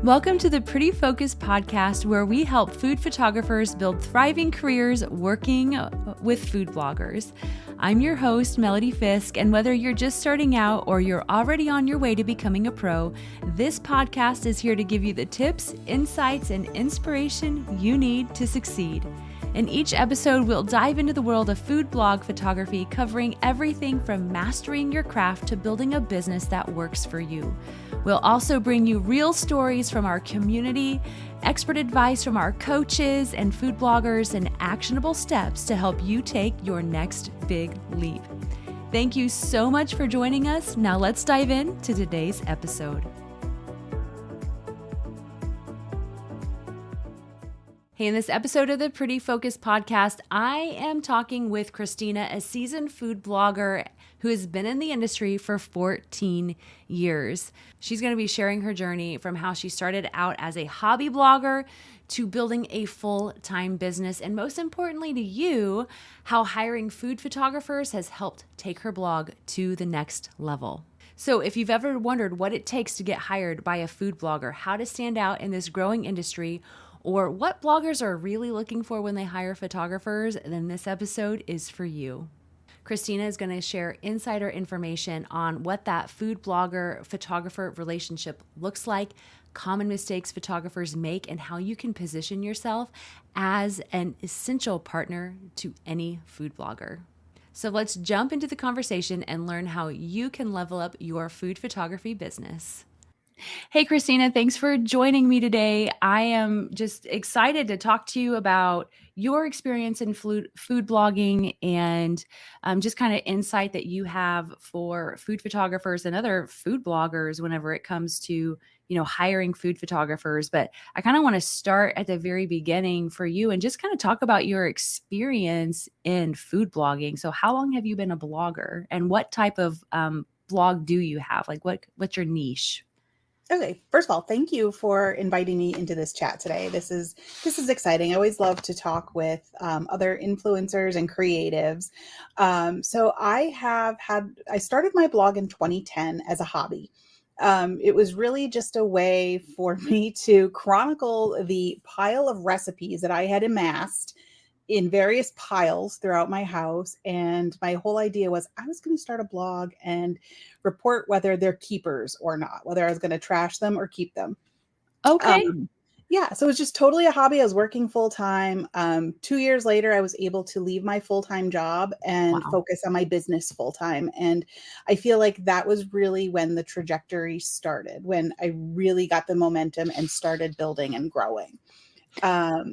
Welcome to the Pretty Focus podcast, where we help food photographers build thriving careers working with food bloggers. I'm your host, Melody Fisk, and whether you're just starting out or you're already on your way to becoming a pro, this podcast is here to give you the tips, insights, and inspiration you need to succeed. In each episode, we'll dive into the world of food blog photography, covering everything from mastering your craft to building a business that works for you. We'll also bring you real stories from our community, expert advice from our coaches and food bloggers, and actionable steps to help you take your next big leap. Thank you so much for joining us. Now let's dive into today's episode. Hey, in this episode of the Pretty Focus podcast, I am talking with Christina, a seasoned food blogger who has been in the industry for 14 years. She's going to be sharing her journey from how she started out as a hobby blogger to building a full-time business, and most importantly to you, how hiring food photographers has helped take her blog to the next level. So if you've ever wondered what it takes to get hired by a food blogger, how to stand out in this growing industry, or what bloggers are really looking for when they hire photographers, then this episode is for you. Christina is going to share insider information on what that food blogger photographer relationship looks like, common mistakes photographers make, and how you can position yourself as an essential partner to any food blogger. So let's jump into the conversation and learn how you can level up your food photography business. Hey, Christina, thanks for joining me today. I am just excited to talk to you about your experience in food blogging and just kind of insight that you have for food photographers and other food bloggers whenever it comes to, hiring food photographers. But I kind of want to start at the very beginning for you and just kind of talk about your experience in food blogging. So how long have you been a blogger, and what type of blog do you have? Like what's your niche? Okay, first of all, thank you for inviting me into this chat today. This is exciting. I always love to talk with other influencers and creatives. So I started my blog in 2010 as a hobby. It was really just a way for me to chronicle the pile of recipes that I had amassed in various piles throughout my house. And my whole idea was I was going to start a blog and report whether they're keepers or not, whether I was going to trash them or keep them. Okay. Yeah. So it was just totally a hobby. I was working full time. 2 years later, I was able to leave my full-time job and focus on my business full time. And I feel like that was really when the trajectory started, when I really got the momentum and started building and growing.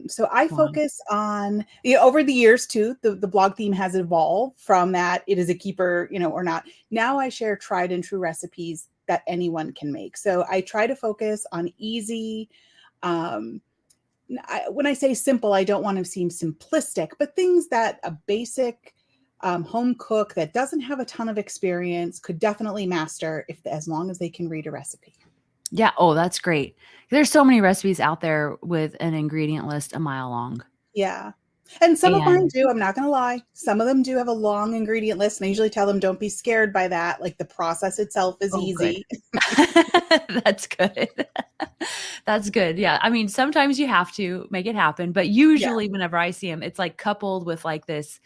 So I focus on, over the years too, the blog theme has evolved from that it is a keeper, or not. Now I share tried and true recipes that anyone can make. So I try to focus on easy. When I say simple, I don't want to seem simplistic, but things that a basic home cook that doesn't have a ton of experience could definitely master as long as they can read a recipe. Yeah. Oh, that's great. There's so many recipes out there with an ingredient list a mile long. Yeah. And some of mine do, I'm not going to lie. Some of them do have a long ingredient list. And I usually tell them, don't be scared by that. Like the process itself is easy. That's good. That's good. Yeah. I mean, sometimes you have to make it happen, but usually whenever I see them, it's like coupled with like this,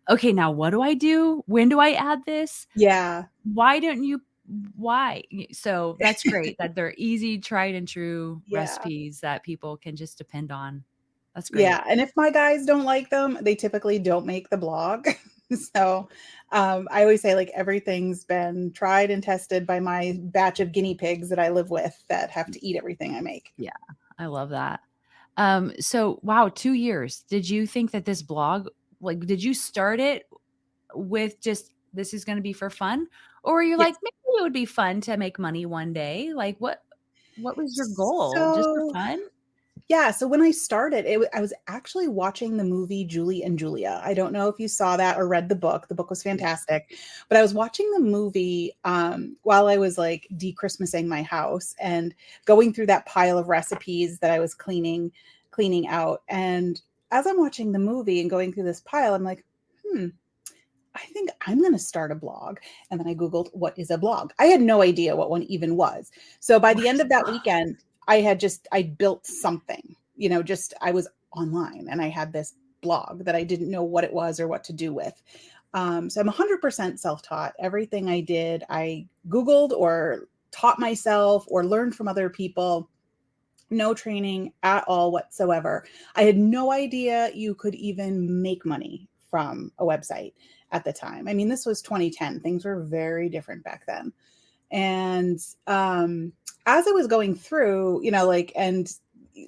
okay, now what do I do? When do I add this? Yeah. Why? So that's great that they're easy, tried and true recipes that people can just depend on. That's great. Yeah. And if my guys don't like them, they typically don't make the blog. So I always say like everything's been tried and tested by my batch of guinea pigs that I live with that have to eat everything I make. Yeah. I love that. So wow, 2 years. Did you think that this blog, did you start it with just, this is going to be for fun? Or were you like, maybe it would be fun to make money one day? Like what was your goal? Just for fun? Yeah. So when I started, I was actually watching the movie Julie and Julia. I don't know if you saw that or read the book. The book was fantastic. But I was watching the movie while I was like de-Christmasing my house and going through that pile of recipes that I was cleaning out. And as I'm watching the movie and going through this pile, I'm like, I think I'm going to start a blog. And then I Googled, what is a blog? I had no idea what one even was. So by the end of that weekend, I built something, just I was online and I had this blog that I didn't know what it was or what to do with. So I'm 100% self-taught. Everything I did, I Googled or taught myself or learned from other people. No training at all whatsoever. I had no idea you could even make money from a website at the time. I mean, this was 2010. Things were very different back then. And as I was going through, and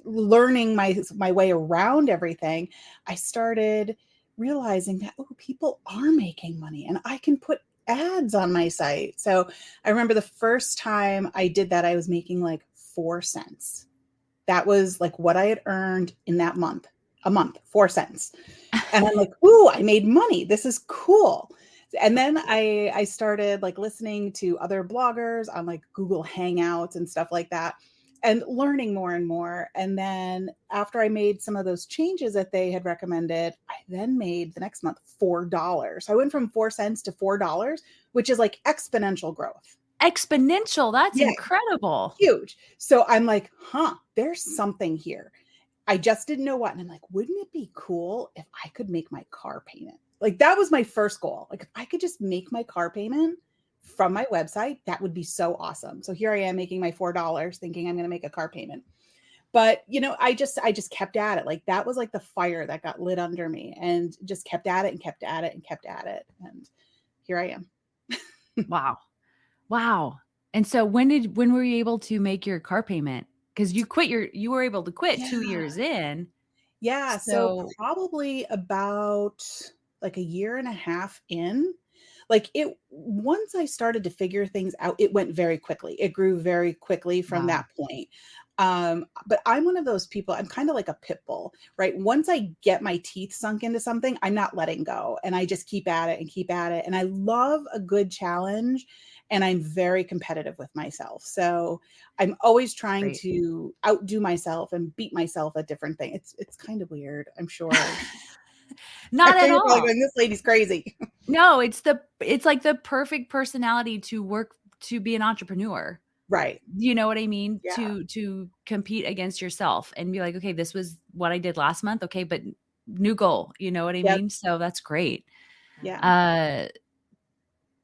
learning my way around everything, I started realizing that, oh, people are making money and I can put ads on my site. So I remember the first time I did that, I was making like 4 cents. That was like what I had earned in that month, a month, 4 cents. And I'm like, ooh, I made money. This is cool. And then I started like listening to other bloggers on like Google Hangouts and stuff like that and learning more and more. And then after I made some of those changes that they had recommended, I then made the next month $4. So I went from 4 cents to $4, which is like exponential growth. Exponential. That's Yeah, incredible. huge. So I'm like, there's something here. I just didn't know what. And I'm like, wouldn't it be cool if I could make my car payment? Like that was my first goal. Like if I could just make my car payment from my website, that would be so awesome. So here I am making my $4 thinking I'm going to make a car payment. But I just kept at it. Like that was like the fire that got lit under me and just kept at it and kept at it and kept at it. And here I am. Wow. Wow. And so when were you able to make your car payment? Because you were able to quit 2 years in. Yeah. So So probably about like a year and a half in, like once I started to figure things out, it went very quickly. It grew very quickly from wow. that point. But I'm one of those people, I'm kind of like a pit bull, right? Once I get my teeth sunk into something, I'm not letting go. And I just keep at it and keep at it. And I love a good challenge. And I'm very competitive with myself. So I'm always trying Great. to outdo myself and beat myself at different things. It's kind of weird, I'm sure. I Not know at you're probably all. going, this lady's crazy. No, it's like the perfect personality to be an entrepreneur. Right. You know what I mean? Yeah. To compete against yourself and be like, okay, this was what I did last month. Okay, but new goal. You know what I Yep. mean? So that's great. Yeah. Uh,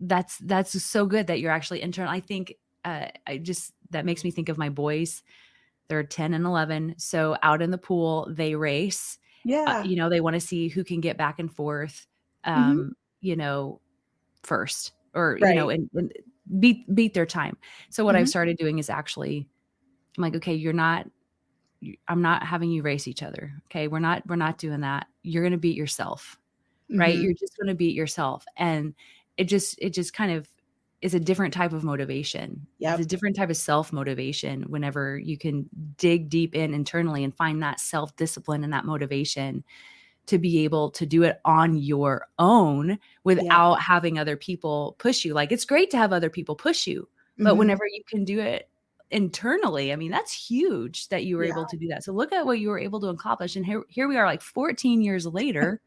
that's so good that you're actually internal. I think that makes me think of my boys. They're 10 and 11. So out in the pool, they race. Yeah. They want to see who can get back and forth, Hmm. um, you know, first or, Right. and beat their time. So what I've Hmm. started doing is actually, I'm like, okay, I'm not having you race each other. Okay. We're not doing that. You're going to beat yourself, right? Hmm. You're just going to beat yourself. And it just kind of is a different type of motivation. It's a Yep. different type of self-motivation whenever you can dig deep in internally and find that self-discipline and that motivation to be able to do it on your own Yeah. without having other people push you. Like it's great to have other people push you, but Hmm. whenever you can do it internally, I mean, that's huge that you were Yeah. able to do that. So look at what you were able to accomplish. And here we are like 14 years later.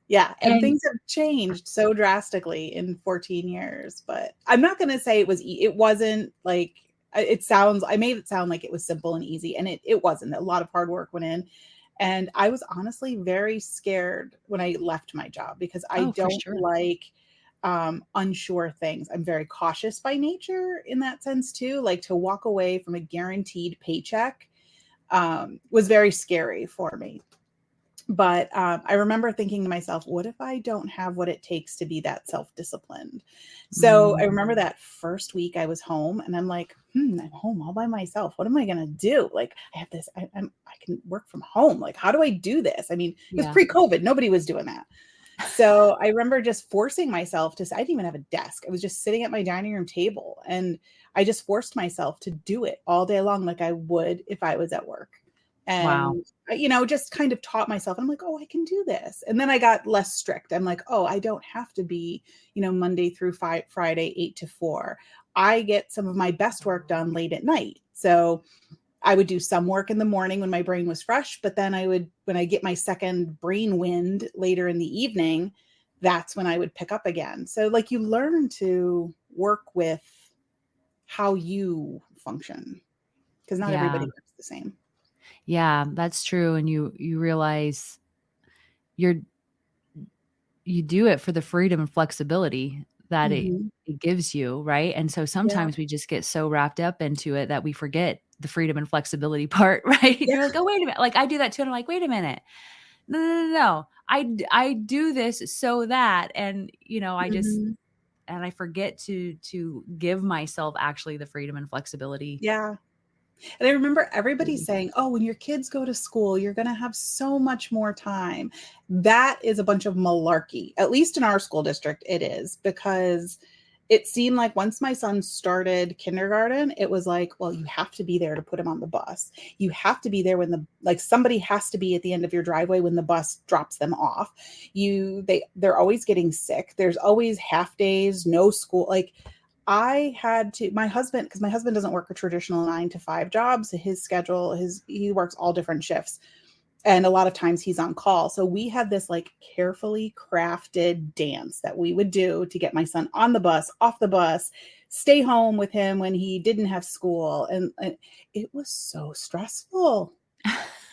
Yeah. And And things have changed so drastically in 14 years, but I'm not going to say it wasn't like, I made it sound like it was simple and easy, and it wasn't. A lot of hard work went in. And I was honestly very scared when I left my job because I oh, for don't sure. like unsure things. I'm very cautious by nature in that sense too. Like to walk away from a guaranteed paycheck was very scary for me. But I remember thinking to myself, what if I don't have what it takes to be that self-disciplined? So I Mm, remember that first week I was home and I'm like, I'm home all by myself. What am I going to do? Like I have this, I can work from home. Like, how do I do this? I mean, it was yeah. pre-COVID. Nobody was doing that. So I remember just forcing myself I didn't even have a desk. I was just sitting at my dining room table and I just forced myself to do it all day long, like I would if I was at work. Wow. And, just kind of taught myself. I'm like, oh, I can do this. And then I got less strict. I'm like, oh, I don't have to be, Monday through Friday, 8 to 4. I get some of my best work done late at night. So I would do some work in the morning when my brain was fresh, but then when I get my second brain wind later in the evening, that's when I would pick up again. So like you learn to work with how you function. because not Yeah. everybody works the same. Yeah, that's true. And you realize you're you do it for the freedom and flexibility that Mhm. it gives you, right? And so Yeah. sometimes we just get so wrapped up into it that we forget the freedom and flexibility part, right? Yeah. You're like, "Oh, wait a minute." Like, I do that too, and I'm like, "Wait a minute. No, no, no, no. I do this so that," and, I just Mhm. and I forget to give myself actually the freedom and flexibility. Yeah. And I remember everybody saying, "Oh, when your kids go to school, you're gonna have so much more time." That is a bunch of malarkey. At least in our school district, it is, because it seemed like once my son started kindergarten, it was like, well, you have to be there to put him on the bus. You have to be there when somebody has to be at the end of your driveway when the bus drops them off. They're always getting sick. There's always half days, no school. Like, I had to, my husband, because my husband doesn't work a traditional 9 to 5 job. So his schedule, he works all different shifts. And a lot of times he's on call. So we had this like carefully crafted dance that we would do to get my son on the bus, off the bus, stay home with him when he didn't have school. And it was so stressful.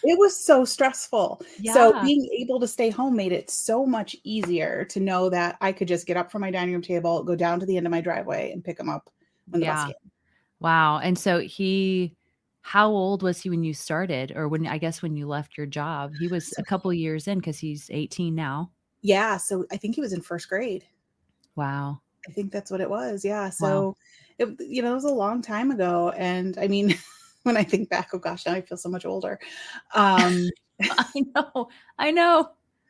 It was so stressful. So Yeah. being able to stay home made it so much easier to know that I could just get up from my dining room table, go down to the end of my driveway and pick him up when the bus Yeah. came. Wow. And so how old was he when you started, or when you left your job? He was So a couple years in because he's 18 now. yeah, so I think he was in 1st grade. Wow. I think that's what it was. Yeah. Wow. So it was a long time ago. And I mean, when I think back, oh gosh, now I feel so much older. Um, I know. I know.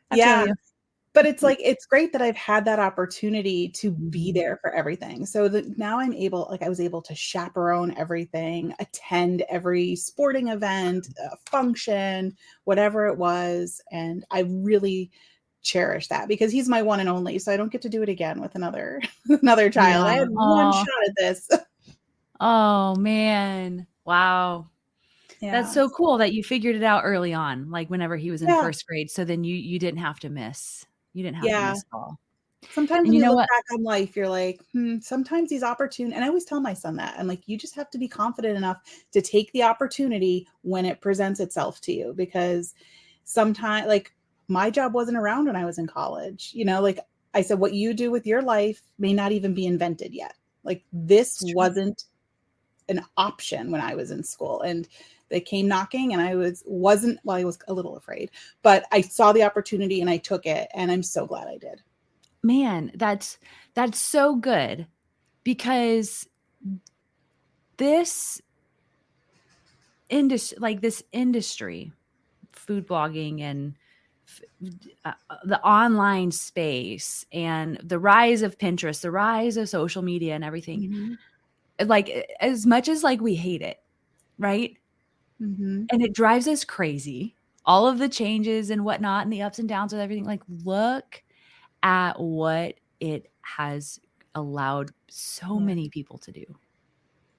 I feel yeah. you. But it's like, it's great that I've had that opportunity to be Mhm. there for everything. So that now I was able to chaperone everything, attend every sporting event, function, whatever it was. And I really cherish that because he's my one and only. So I don't get to do it again with another another child. I Yeah. had one Oh. shot at this. Oh, man. Wow. That's Yeah. so cool that you figured it out early on, like, whenever he was in Yeah. 1st grade, so then you didn't have to miss. You didn't have to Yeah. miss at all. Sometimes And when you you know look what? back on life, you're like, sometimes these opportunities, and I always tell my son that. I'm like, you just have to be confident enough to take the opportunity when it presents itself to you. Because sometimes, like, my job wasn't around when I was in college. Like I said, what you do with your life may not even be invented yet. Like, this It's true. wasn't an option when I was in school. And they came knocking, and wasn't, well, I was a little afraid, but I saw the opportunity and I took it. And I'm so glad I did. Man, that's so good because this this industry, food blogging and the online space and the rise of Pinterest, the rise of social media and everything, Mhm. like, as much as, like, we hate it, right? Mhm. And it drives us crazy, all of the changes and whatnot and the ups and downs with everything, like, look at what it has allowed so Yeah. many people to do.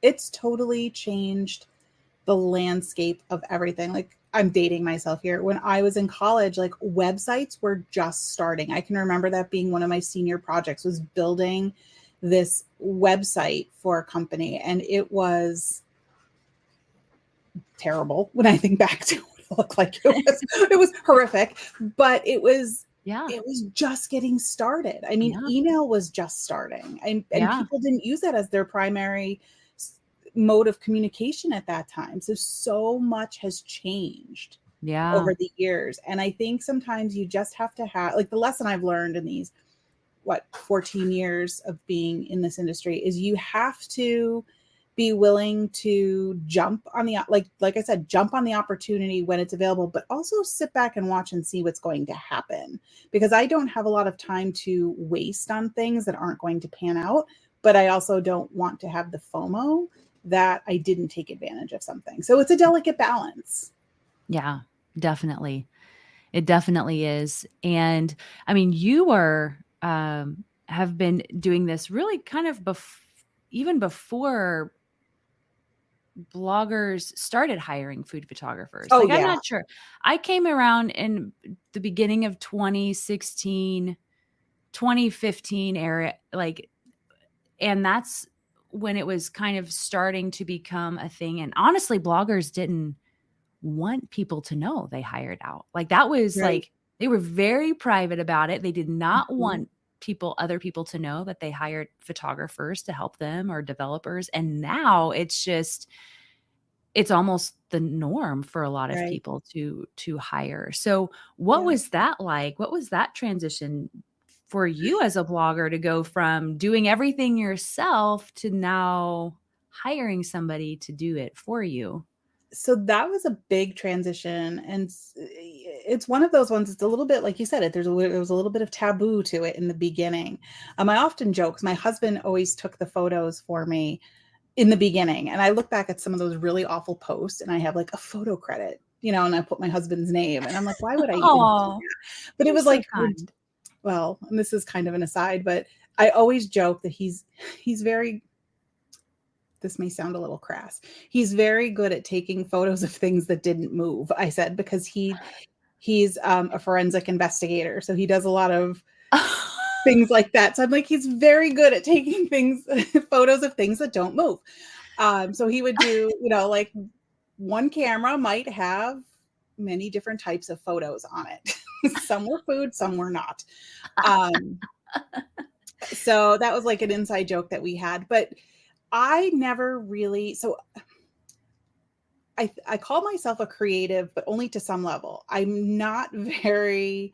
It's totally changed the landscape of everything. Like, I'm dating myself here. When I was in college, like, websites were just starting. I can remember that being one of my senior projects, was building this website for a company, and it was terrible when I think back to what it looked like. It was horrific, but Yeah, it was just getting started. I mean, yeah, email was just starting, and yeah, people didn't use that as their primary mode of communication at that time. So much has changed yeah, over the years. And I think sometimes you just have to have, like, the lesson I've learned in these, 14 years of being in this industry, is you have to be willing to jump on the, like I said, jump on the opportunity when it's available, but also sit back and watch and see what's going to happen. Because I don't have a lot of time to waste on things that aren't going to pan out, but I also don't want to have the FOMO that I didn't take advantage of something. So it's a delicate balance. yeah, definitely. It definitely is. And I mean, you have been doing this really kind of even before bloggers started hiring food photographers. Oh Like, I'm yeah. not sure. I came around in the beginning of 2016, 2015 era, like, and that's when it was kind of starting to become a thing. And honestly, bloggers didn't want people to know they hired out. Like that was Right. like, they were very private about it. They did not Mhm. want other people to know that they hired photographers to help them or developers. And now it's almost the norm for a lot of Right. people to hire. So what Yeah. was that like? What was that transition for you as a blogger to go from doing everything yourself to now hiring somebody to do it for you? So that was a big transition, and it's one of those ones. It's a little bit like you said it. There was a little bit of taboo to it in the beginning. I often joke 'cause my husband always took the photos for me in the beginning, and I look back at some of those really awful posts, and I have like a photo credit, and I put my husband's name, and I'm like, why would I even do Oh, that? But it you're was so like, kind. well, and this is kind of an aside, but I always joke that he's very, this may sound a little crass. He's very good at taking photos of things that didn't move. I said because he's a forensic investigator, so he does a lot of things like that. So I'm like, he's very good at taking things, photos of things that don't move. So he would do, like one camera might have many different types of photos on it. Some were food, some were not. Um, so that was like an inside joke that we had, but I never really, so I call myself a creative, but only to some level. I'm not very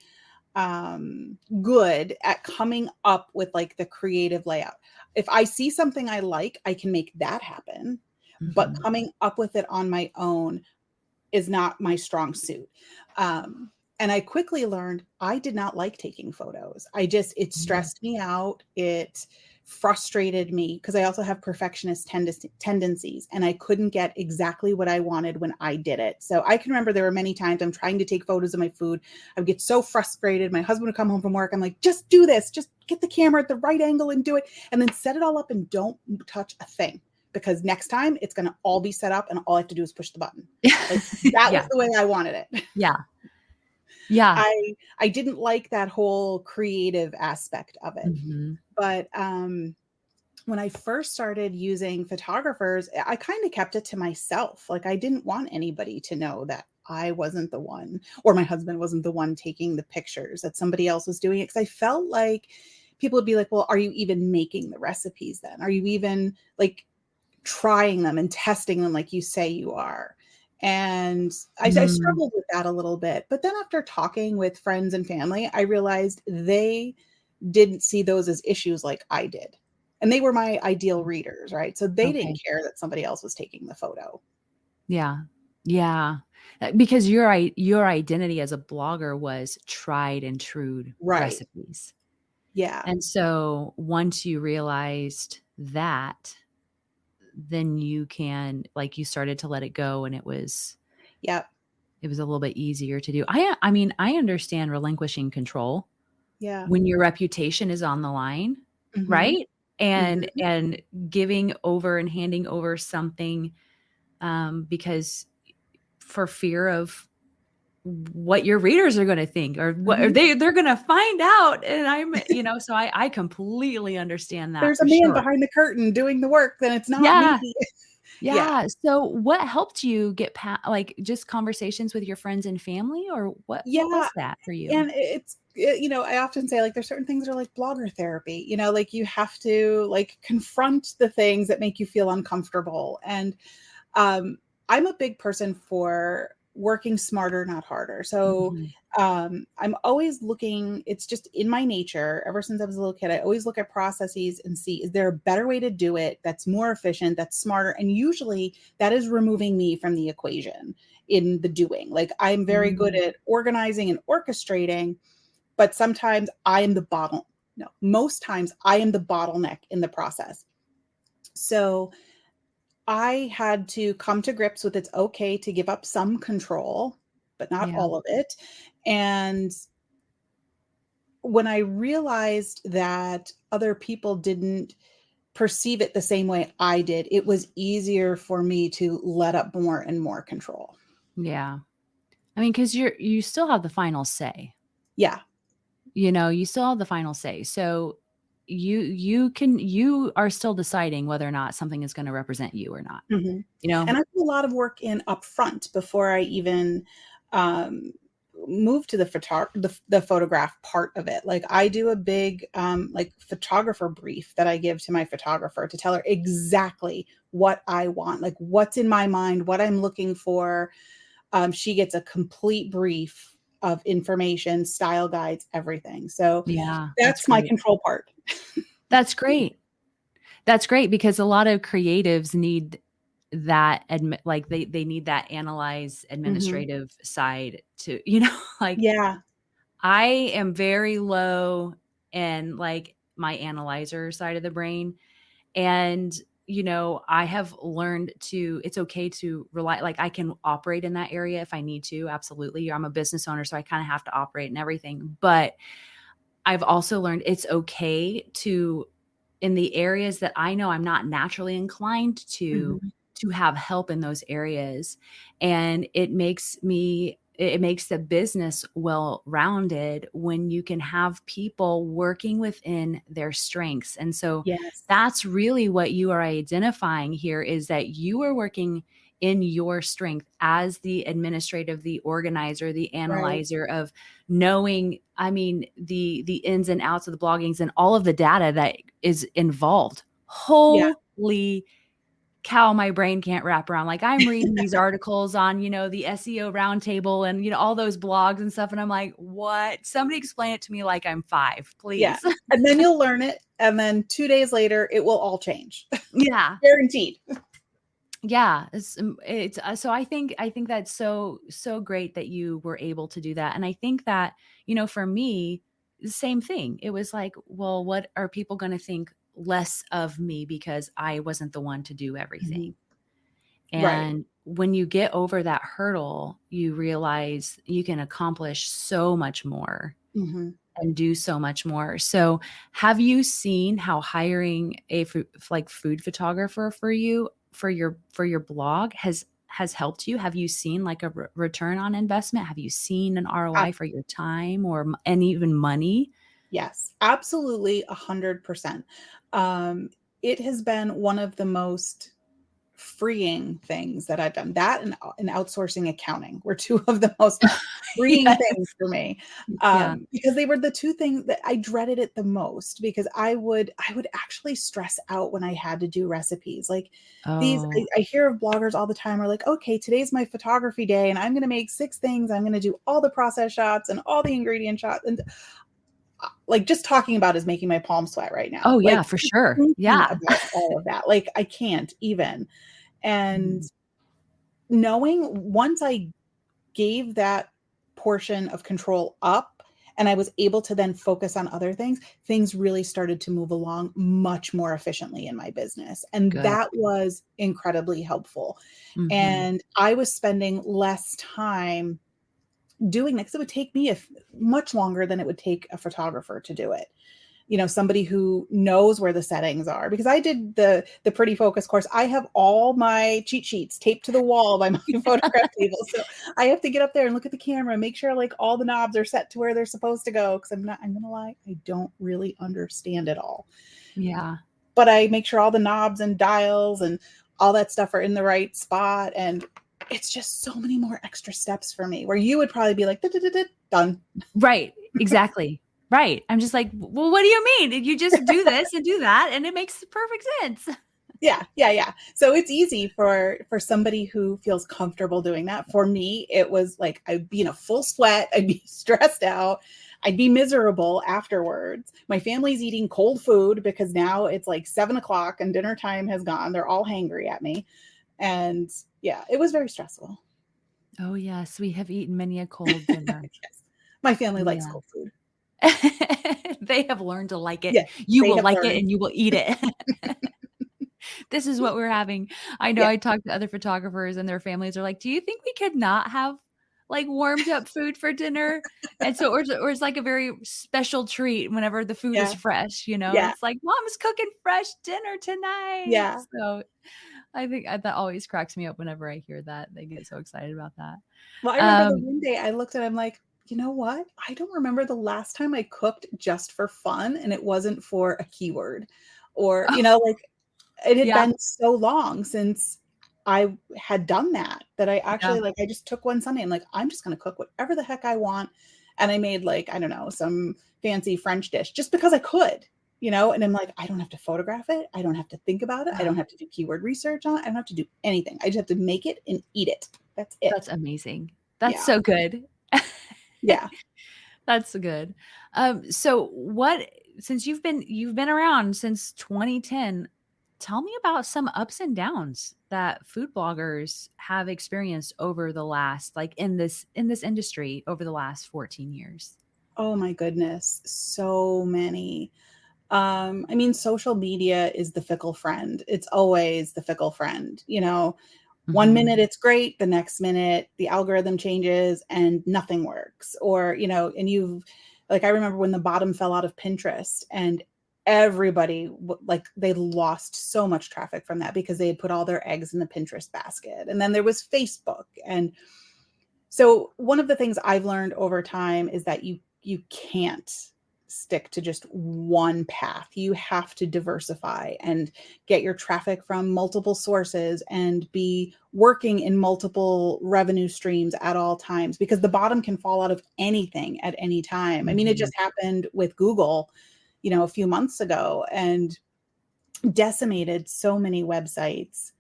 good at coming up with like the creative layout. If I see something I like, I can make that happen. But Mhm. coming up with it on my own is not my strong suit. And I quickly learned I did not like taking photos. It Mm. stressed me out. It frustrated me because I also have perfectionist tendencies and I couldn't get exactly what I wanted when I did it. So I can remember there were many times I'm trying to take photos of my food. I would get so frustrated. My husband would come home from work. I'm like, just do this. Just get the camera at the right angle and do it. And then set it all up and don't touch a thing because next time it's going to all be set up and all I have to do is push the button. Like that was Yeah. the way I wanted it. Yeah. Yeah. I didn't like that whole creative aspect of it. Mhm. But when I first started using photographers, I kind of kept it to myself. Like I didn't want anybody to know that I wasn't the one or my husband wasn't the one taking the pictures, that somebody else was doing it. Cause I felt like people would be like, well, are you even making the recipes then? Are you even like trying them and testing them like you say you are? And I Mm. struggled with that a little bit. But then after talking with friends and family, I realized they didn't see those as issues like I did. And they were my ideal readers, right? So they didn't Okay. care that somebody else was taking the photo. Yeah. Yeah. Because your identity as a blogger was tried and true Right. recipes. Yeah. And so once you realized that, then you can like you started to let it go and Yep. it was a little bit easier to do. I mean, I understand relinquishing control Yeah. when your reputation is on the line, Mhm. right? And Mhm. and giving over and handing over something because for fear of what your readers are going to think or what or Mhm. they're going to find out and so I completely understand that There's a for man sure. behind the curtain doing the work, then it's not me. Yeah. Yeah. Yeah. So what helped you get past like just conversations with your friends and family or what Yeah. was that for you? And I often say, like, there's certain things that are like blogger therapy, like you have to like confront the things that make you feel uncomfortable. And um, I'm a big person for working smarter, not harder. So Mhm. I'm always looking, it's just in my nature. Ever since I was a little kid, I always look at processes and see, is there a better way to do it that's more efficient, that's smarter? And usually that is removing me from the equation in the doing. Like I'm very good Mm. at organizing and orchestrating, but sometimes I am the bottle. No, most times I am the bottleneck in the process. So I had to come to grips with it's okay to give up some control, but not Yeah. all of it. And when I realized that other people didn't perceive it the same way I did, it was easier for me to let up more and more control. Yeah. I mean, because you still have the final say. Yeah. You still have the final say. So you are still deciding whether or not something is going to represent you or not, Mhm. you know? And I put a lot of work in upfront before I even, um, move to the photograph part of it. Like, I do a big, like, photographer brief that I give to my photographer to tell her exactly what I want, like, what's in my mind, what I'm looking for. She gets a complete brief of information, style guides, everything. So Yeah, that's that's my great. control part. That's great. That's great because a lot of creatives need that like they need that analyze Mhm. administrative side to, like Yeah. I am very low in like my analyzer side of the brain. And, I have learned it's okay to rely, like I can operate in that area if I need to. Absolutely. I'm a business owner, so I kind of have to operate in everything. But I've also learned it's okay to, in the areas that I know I'm not naturally inclined Mhm. to have help in those areas. And it makes the business well-rounded when you can have people working within their strengths. And so Yes. that's really what you are identifying here, is that you are working in your strength as the administrative, the organizer, the Right. analyzer of knowing, I mean, the ins and outs of the bloggings and all of the data that is involved. Yeah. Holy cow, my brain can't wrap around. Like I'm reading these articles on, the SEO roundtable and, all those blogs and stuff. And I'm like, what? Somebody explain it to me like I'm 5, Yeah. please. And then you'll learn it, and then 2 days later, it will all change. Yeah. Guaranteed. Yeah, it's so I think that's so great that you were able to do that. And I think that, for me, the same thing. It was like, well, what are people going to think less of me because I wasn't the one to do everything? Mhm. Right. And when you get over that hurdle, you realize you can accomplish so much more Mhm. and do so much more. So, have you seen how hiring a like food photographer for you for your blog has helped you? Have you seen like a return on investment? Have you seen an ROI for your time or and even money? Yes, absolutely 100%. Um, it has been one of the most freeing things that I've done. That and outsourcing accounting were 2 of the most freeing Yes. things for me, Yeah. because they were the 2 things that I dreaded it the most because I would actually stress out when I had to do recipes. Like, these Oh, I hear of bloggers all the time are like, "Okay, today's my photography day, and I'm gonna make 6 things. I'm gonna do all the process shots and all the ingredient shots," and like, just talking about is making my palms sweat right now. oh Like, yeah, for just sure. thinking Yeah. about all of that, like, I can't even. And Mhm. knowing once I gave that portion of control up and I was able to then focus on other things, things really started to move along much more efficiently in my business, and Good. that was incredibly helpful. Mhm. And I was spending less time doing that 'cause it would take me much longer than it would take a photographer to do it. Somebody who knows where the settings are because I did the Pretty Focus course. I have all my cheat sheets taped to the wall by my photograph table. So I have to get up there and look at the camera, make sure like all the knobs are set to where they're supposed to go. Cause I'm gonna lie, I don't really understand it all. Yeah. But I make sure all the knobs and dials and all that stuff are in the right spot. And it's just so many more extra steps for me where you would probably be like, done. Right, exactly. Right. I'm just like, "Well, what do you mean? You just do this and do that, and it makes perfect sense." Yeah, yeah, yeah. So it's easy for somebody who feels comfortable doing that. For me, it was like I'd be in a full sweat, I'd be stressed out, I'd be miserable afterwards. My family's eating cold food because now it's like 7 o'clock and dinner time has gone. They're all hangry at me. And yeah, it was very stressful. Oh, yes, we have eaten many a cold dinner. Yes. My family likes Yeah. cold food. They have learned to like it. Yes, You they will have like it learned. and you will eat it. This is what we're having. I know Yeah, I talked to other photographers and their families are like, "Do you think we could not have, like, warmed up food for dinner?" And so or it's like a very special treat whenever the food is yeah, fresh, yeah, It's like, "Mom's cooking fresh dinner tonight." yeah. So, I think that always cracks me up whenever I hear that. They get so excited about that. Well, I remember the Um one day I looked at him like, you know what? I don't remember the last time I cooked just for fun and it wasn't for a keyword or, like it had Yeah. been so long since I had done that I Yeah. actually like I just took one Sunday and like I'm just going to cook whatever the heck I want and I made like I don't know, some fancy French dish just because I could, and I'm like I don't have to photograph it, I don't have to think about it, I don't have to do keyword research on it, I don't have to do anything. I just have to make it and eat it. That's it. That's amazing. That's Yeah. so good. Yeah. That's good. So what since you've been around since 2010, tell me about some ups and downs that food bloggers have experienced over the last like in this industry over the last 14 years. Oh my goodness, so many. I mean, social media is the fickle friend. It's always the fickle friend. One Mhm. minute it's great, the next minute the algorithm changes and nothing works. Or, and like, I remember when the bottom fell out of Pinterest and everybody, like, they lost so much traffic from that because they had put all their eggs in the Pinterest basket. And then there was Facebook. And so one of the things I've learned over time is that you can't stick to just one path. You have to diversify and get your traffic from multiple sources and be working in multiple revenue streams at all times because the bottom can fall out of anything at any time. I mean, it Mhm. just happened with Google, a few months ago and decimated so many websites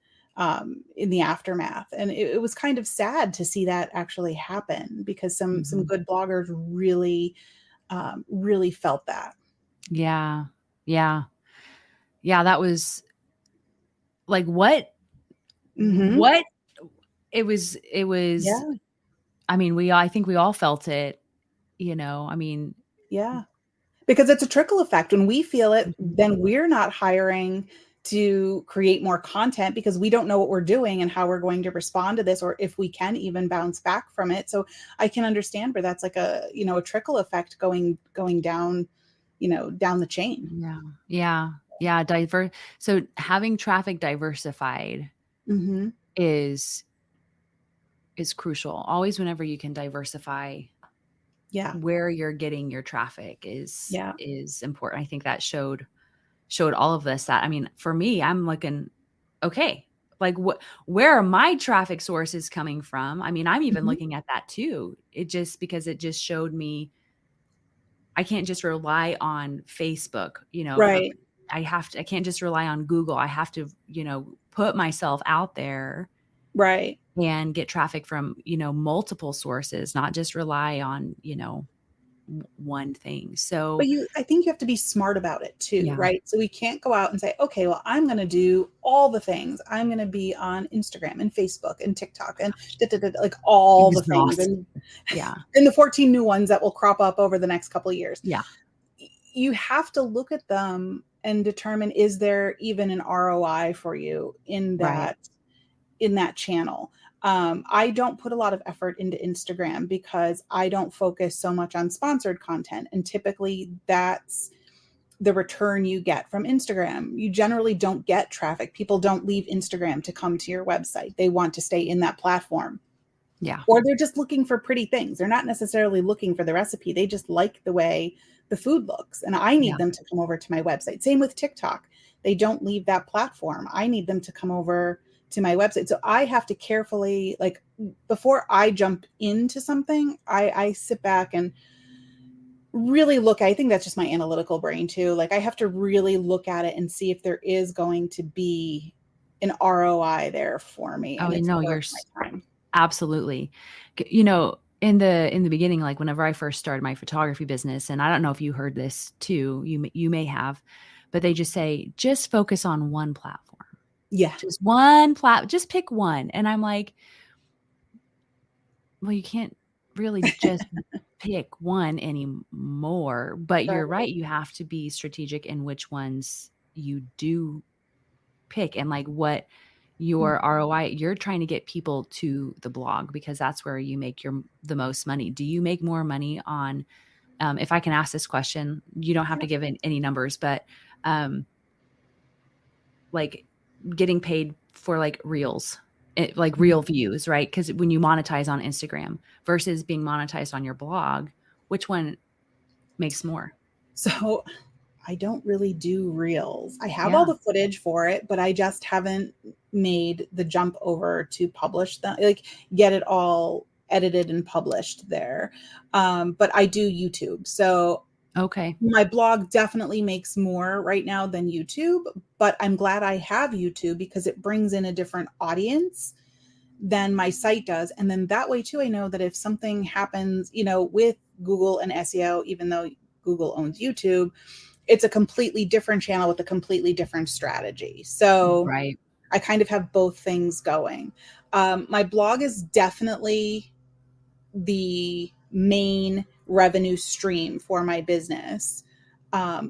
in the aftermath. And it was kind of sad to see that actually happen because some Mhm. good bloggers really felt that. Yeah. Yeah. Yeah, that was like Hmm. what it was Yeah, I mean, I think we all felt it, I mean. yeah. Because it's a trickle effect. When we feel it, Mhm. then we're not hiring to create more content because we don't know what we're doing and how we're going to respond to this or if we can even bounce back from it. So I can understand where that's like a trickle effect going down, down the chain. Yeah. Yeah. Yeah, so having traffic diversified Hmm. is crucial. Always whenever you can diversify Yeah. where you're getting your traffic is Yeah. important. I think that showed all of us that. I mean, for me, I'm looking, okay, like where are my traffic sources coming from? I mean, I'm even Mhm. looking at that too. It just showed me I can't just rely on Facebook, Right. I can't just rely on Google. I have to, put myself out there Right. and get traffic from, multiple sources, not just rely on, one thing. But So, I think you have to be smart about it too, yeah, right? So we can't go out and say, okay, well, I'm going to do all the things. I'm going to be on Instagram and Facebook and TikTok and like all the things exhaust. and Yeah. and the 14 new ones that will crop up over the next couple of years. Yeah. You have to look at them and determine is there even an ROI for you Right. in that channel. I don't put a lot of effort into Instagram because I don't focus so much on sponsored content. And typically that's the return you get from Instagram. You generally don't get traffic. People don't leave Instagram to come to your website. They want to stay in that platform. Yeah. Or they're just looking for pretty things. They're not necessarily looking for the recipe. They just like the way the food looks. And I need Yeah. them to come over to my website. Same with TikTok. They don't leave that platform. I need them to come over to my website. So I have to carefully, like, before I jump into something, I sit back and really look. I think that's just my analytical brain too. Like, I have to really look at it and see if there is going to be an ROI there for me Oh, and it's you're worth my time. absolutely. In the beginning, like whenever I first started my photography business, and I don't know if you heard this too, you may have, but they just say, just focus on one platform. Yeah. Just pick one. And I'm like, well, you can't really just pick one anymore. But you're Right. right. You have to be strategic in which ones you do pick and like what your ROI, you're trying to get people to the blog because that's where you make the most money. Do you make more money on, if I can ask this question, you don't have to give any numbers, but um, like getting paid for like reels? like real views, right? Because when you monetize on Instagram versus being monetized on your blog, which one makes more? So I don't really do reels. I have all Yeah. the footage for it, but I just haven't made the jump over to publish them, like get it all edited and published there. But I do YouTube. So Okay. my blog definitely makes more right now than YouTube, but I'm glad I have YouTube because it brings in a different audience than my site does. And then that way too, I know that if something happens, with Google and SEO, even though Google owns YouTube, it's a completely different channel with a completely different strategy. So Right. I kind of have both things going. My blog is definitely the main revenue stream for my business,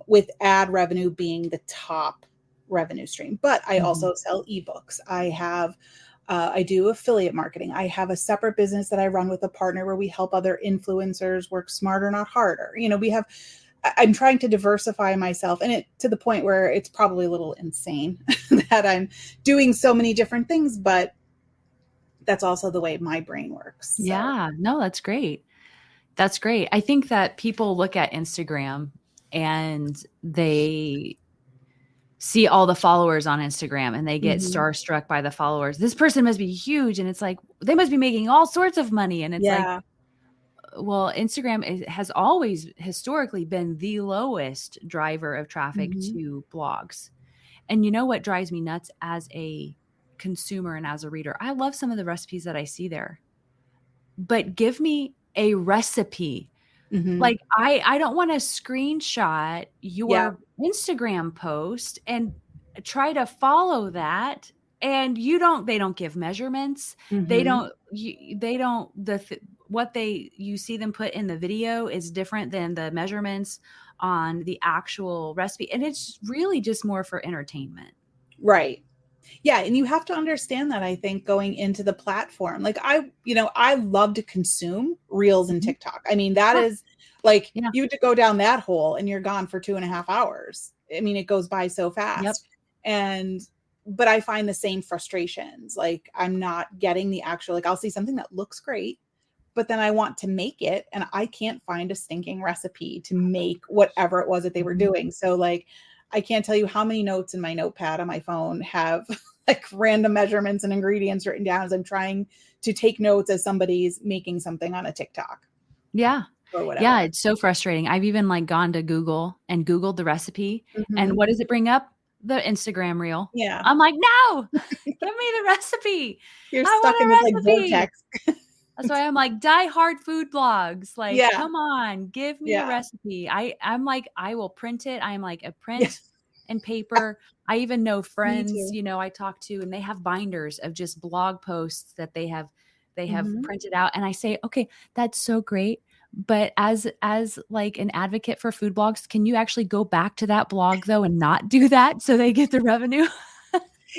with ad revenue being the top revenue stream. But I Mhm. also sell ebooks. I do affiliate marketing. I have a separate business that I run with a partner where we help other influencers work smarter, not harder. I'm trying to diversify myself, and it to the point where it's probably a little insane that I'm doing so many different things, but that's also the way my brain works. So, Yeah. No, that's great. That's great. I think that people look at Instagram and they see all the followers on Instagram and they get mhm. starstruck by the followers. This person must be huge. And it's like, they must be making all sorts of money. And it's like, Yeah. well, Instagram has always historically been the lowest driver of traffic Mhm. to blogs. And you know what drives me nuts as a consumer and as a reader? I love some of the recipes that I see there, but give me a recipe. Mhm. Like, I don't wanna screenshot Yeah. your Instagram post and try to follow that, and they don't give measurements. Mhm. They don't the th what they you see them put in the video is different than the measurements on the actual recipe, and it's really just more for entertainment. Right. Yeah, and you have to understand that, I think, going into the platform. Like I love to consume Reels and Mhm. TikTok. I mean, that Huh, is like yeah, you to go down that hole and you're gone for 2.5 hours. I mean, it goes by so yep. fast. And but I find the same frustrations. Like I'm not getting the actual, like I'll see something that looks great, but then I want to make it and I can't find a stinking recipe to make whatever it was that they were Mhm. doing. So like I can't tell you how many notes in my notepad on my phone have like random measurements and ingredients written down as I'm trying to take notes as somebody's making something on a TikTok Yeah. or Yeah, whatever. it's so frustrating. I've even, like, gone to Google and Googled the recipe, and Mhm. what does it bring up? The Instagram reel. Yeah. I'm like, "No! Give me the recipe. You're I stuck in this like want a recipe." vortex. That's why I'm like, die-hard food blogs, like, Yeah. "Come on, give me a Yeah. recipe." I'm like, I will print it. I'm like a Yeah. print and paper. I even know Me friends, too. I talk to, and they have binders of just blog posts that they have Mhm. printed out, and I say, "Okay, that's so great, but as, like, an advocate for food blogs, can you actually go back to that blog, though, and not do that so they get the revenue?"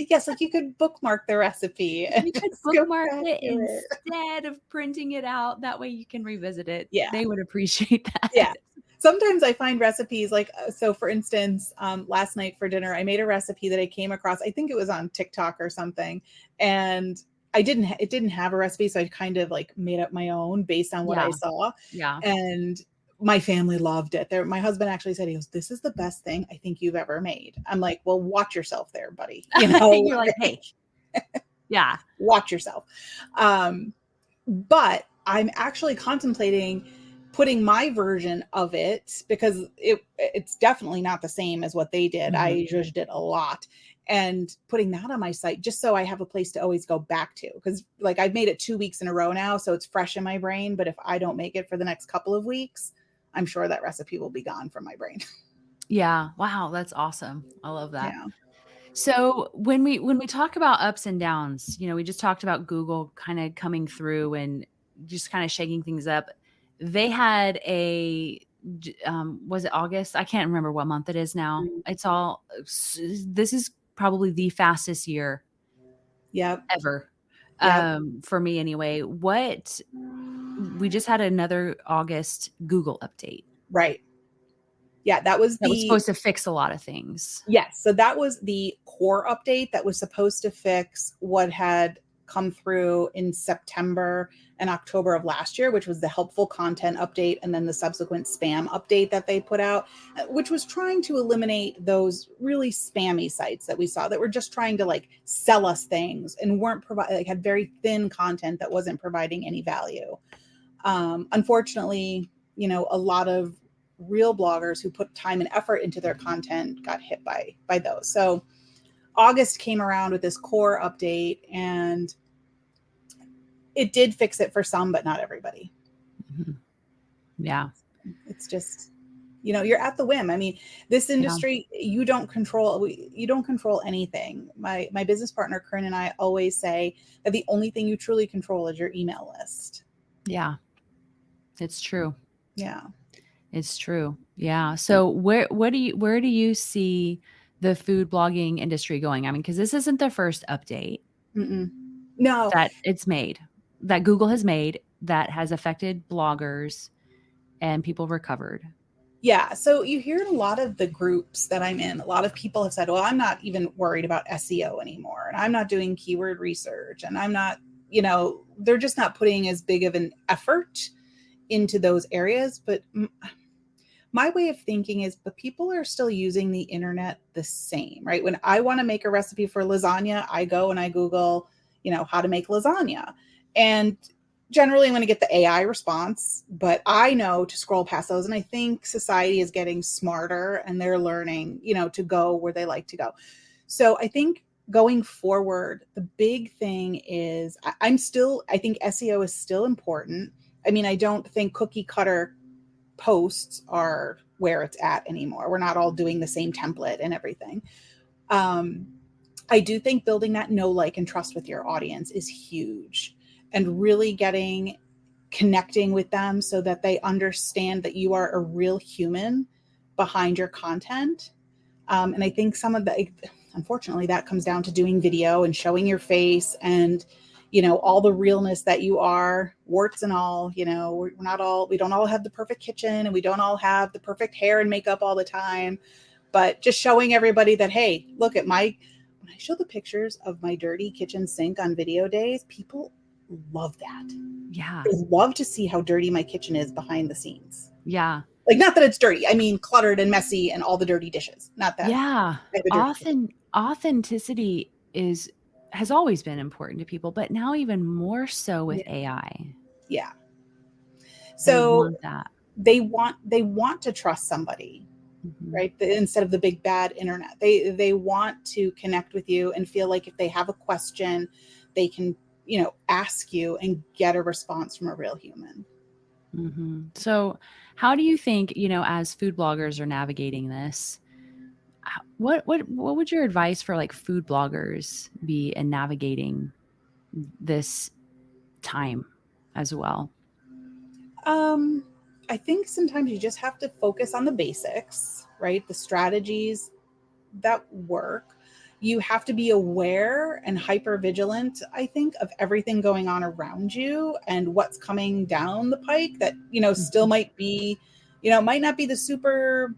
Yes, like you could bookmark the recipe and You could just go bookmark back it to it. instead of printing it out, that way you can revisit it. Yeah. They would appreciate Yeah. that. Sometimes I find recipes like, so for instance, last night for dinner, I made a recipe that I came across. I think it was on TikTok or something. And it didn't have a recipe. So I kind of like made up my own based on what I Yeah, saw. yeah. And my family loved it. My husband actually said, he goes, "This is the best thing I think you've ever made." I'm like, well, watch yourself there, buddy. You're like, Like, "Hey." Yeah. watch yourself. Um, but I'm actually contemplating putting my version of it because it's definitely not the same as what they did. Mhm. I judged it a lot and putting that on my site just so I have a place to always go back to because like I've made it 2 weeks in a row now, so it's fresh in my brain. But if I don't make it for the next couple of weeks, I'm sure that recipe will be gone from my brain. Yeah. Wow, that's awesome. I love that. Yeah. So when we talk about ups and downs, we just talked about Google kinda coming through and just kinda shaking things up. They had was it August? I can't remember what month it is now. Mm. This is probably the fastest year Yep. ever, Yep. for me anyway. We just had another August Google update Right. Yeah, that was that was the supposed to fix a lot of things. yes, so that was the core update that was supposed to fix what had come through in September and October of last year, which was the helpful content update and then the subsequent spam update that they put out, which was trying to eliminate those really spammy sites that we saw that were just trying to like sell us things and weren't like had very thin content that wasn't providing any value. Unfortunately, a lot of real bloggers who put time and effort into their content got hit by those. So August came around with this core update, and it did fix it for some, but not everybody. Mm-hmm. Yeah. It's just, you're at the whim. I mean, this industry, you don't control anything. My business partner, Corinne, and I always say that the only thing you truly control is your email list. Yeah. It's true. Yeah. It's true. Yeah. So where do you see the food blogging industry going? I mean, because this isn't the first update No, that it's made, that Google has made, that has affected bloggers and people recovered. Yeah. So you hear in a lot of the groups that I'm in, a lot of people have said, well, I'm not even worried about SEO anymore. And I'm not doing keyword research. And I'm not, they're just not putting as big of an effort into those areas. But my way of thinking is, but people are still using the internet the same, right? When I want to make a recipe for lasagna, I go and I Google, how to make lasagna. And generally I'm going to get the AI response, but I know to scroll past those. And I think society is getting smarter and they're learning, to go where they like to go. So I think going forward, the big thing is I think SEO is still important. I mean, I don't think cookie cutter posts are where it's at anymore. We're not all doing the same template and everything. I do think building that know, like, and trust with your audience is huge, and really connecting with them so that they understand that you are a real human behind your content. And I think unfortunately, that comes down to doing video and showing your face and, all the realness that you are, warts and all. We don't all have the perfect kitchen, and we don't all have the perfect hair and makeup all the time, but just showing everybody that, hey, look at when I show the pictures of my dirty kitchen sink on video days, people love that. Yeah. They love to see how dirty my kitchen is behind the scenes. Yeah. Like, not that it's dirty. I mean, cluttered and messy and all the dirty dishes. Not that. Yeah. Authenticity has always been important to people, but now even more so with AI. Yeah. So they want to trust somebody, right? Instead of the big bad internet, they want to connect with you and feel like if they have a question, they can, ask you and get a response from a real human. Mm-hmm. So how do you think, as food bloggers are navigating this, what would your advice for like food bloggers be in navigating this time as well? I think sometimes you just have to focus on the basics, right? The strategies that work. You have to be aware and hyper vigilant, I think, of everything going on around you and what's coming down the pike that, still might be, it might not be the super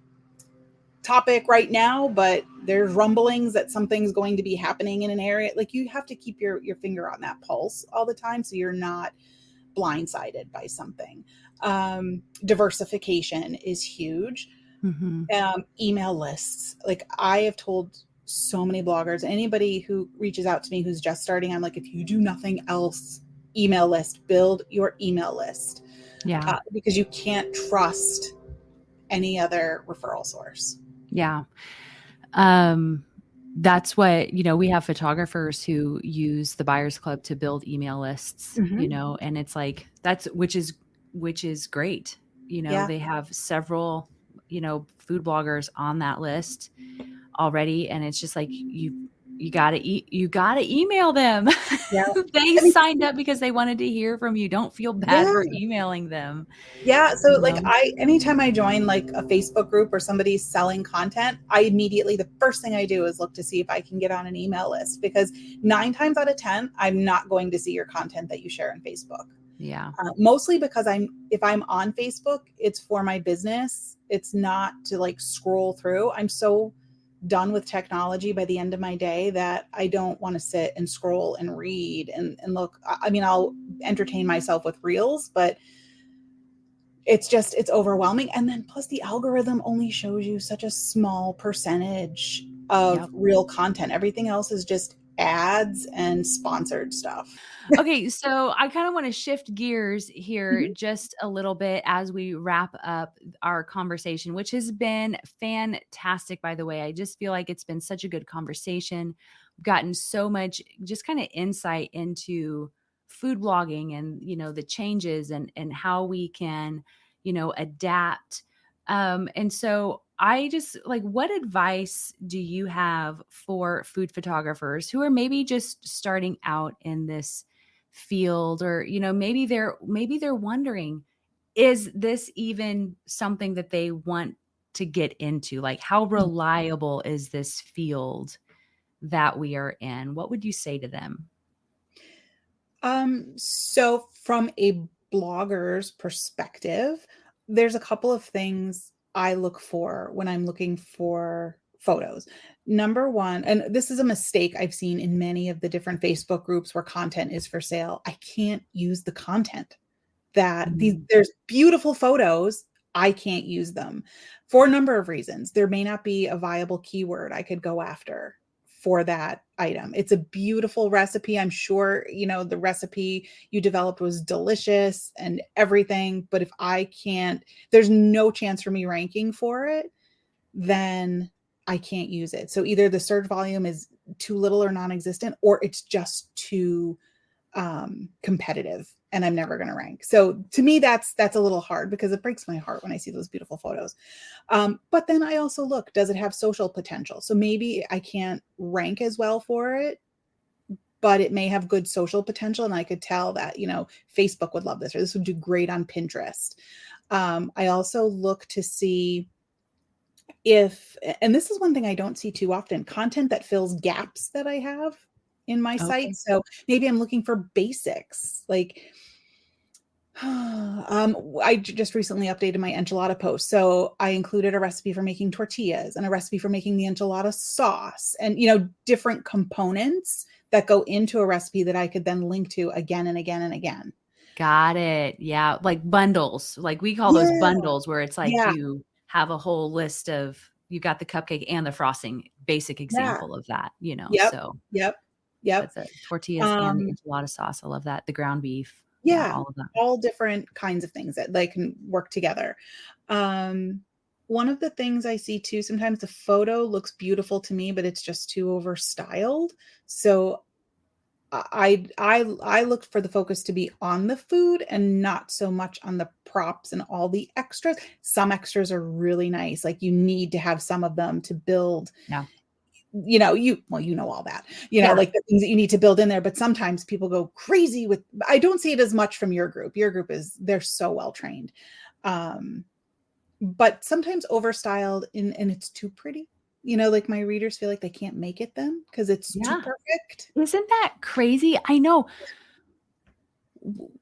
topic right now, but there's rumblings that something's going to be happening in an area. Like, you have to keep your finger on that pulse all the time, so you're not blindsided by something. Diversification is huge. Email lists. Like, I have told so many bloggers, anybody who reaches out to me who's just starting, I'm like, if you do nothing else, email list, build your email list. Yeah. Because you can't trust any other referral source. Yeah. That's what, we have photographers who use the Buyers Club to build email lists, and it's like, which is great. They have several, food bloggers on that list already. And it's just like, you gotta email them. Yeah. They signed up because they wanted to hear from you. Don't feel bad for emailing them. Yeah. So anytime I join like a Facebook group or somebody's selling content, the first thing I do is look to see if I can get on an email list, because 9 times out of 10, I'm not going to see your content that you share on Facebook. Yeah. Mostly because if I'm on Facebook, it's for my business. It's not to like scroll through. I'm so done with technology by the end of my day that I don't want to sit and scroll and read and look. I mean, I'll entertain myself with reels, but it's overwhelming. And then plus the algorithm only shows you such a small percentage of Yep. real content. Everything else is just ads and sponsored stuff. Okay, so I kind of want to shift gears here Mhm. just a little bit as we wrap up our conversation, which has been fantastic, by the way. I just feel like it's been such a good conversation. We've gotten so much just kind of insight into food blogging and, the changes and how we can, adapt. And so I just like, what advice do you have for food photographers who are maybe just starting out in this field, or maybe they're wondering, is this even something that they want to get into? Like, how reliable is this field that we are in? What would you say to them? So from a blogger's perspective, there's a couple of things I look for when I'm looking for photos. Number one, and this is a mistake I've seen in many of the different Facebook groups where content is for sale. I can't use the content that Mm. there's beautiful photos. I can't use them for a number of reasons. There may not be a viable keyword I could go after for that item. It's a beautiful recipe. I'm sure, the recipe you developed was delicious and everything. But if I can't, there's no chance for me ranking for it, then I can't use it. So either the search volume is too little or non-existent, or it's just too competitive and I'm never going to rank. So to me, that's a little hard because it breaks my heart when I see those beautiful photos. But then I also look, does it have social potential? So maybe I can't rank as well for it, but it may have good social potential. And I could tell that, Facebook would love this, or this would do great on Pinterest. I also look to see if, and this is one thing I don't see too often, content that fills gaps that I have in my site. Okay. So maybe I'm looking for basics like I just recently updated my enchilada post. So I included a recipe for making tortillas and a recipe for making the enchilada sauce and, different components that go into a recipe that I could then link to again and again and again. Got it. Yeah, like bundles. Like, we call those Yeah. bundles, where it's like Yeah. you have a whole list of, you got the cupcake and the frosting, basic Yeah. example of that, Yep. so Yep. Yep. that's it. Tortillas and the Um, enchilada sauce. I love that. The ground beef. Yeah, yeah, all of that. all different kinds of things that they can work together. Um, One of the things I see too, sometimes the photo looks beautiful to me, but it's just too over styled. So I looked for the focus to be on the food and not so much on the props and all the extras. Some extras are really nice. Like you need to have some of them to build, Yeah. all that, Yeah. like the things that you need to build in there. But sometimes people go crazy with, I don't see it as much from your group. Your group they're so well trained. Um, but sometimes overstyled and it's too pretty. Like my readers feel like they can't make it then because it's too Yeah. perfect. Isn't that crazy? I know.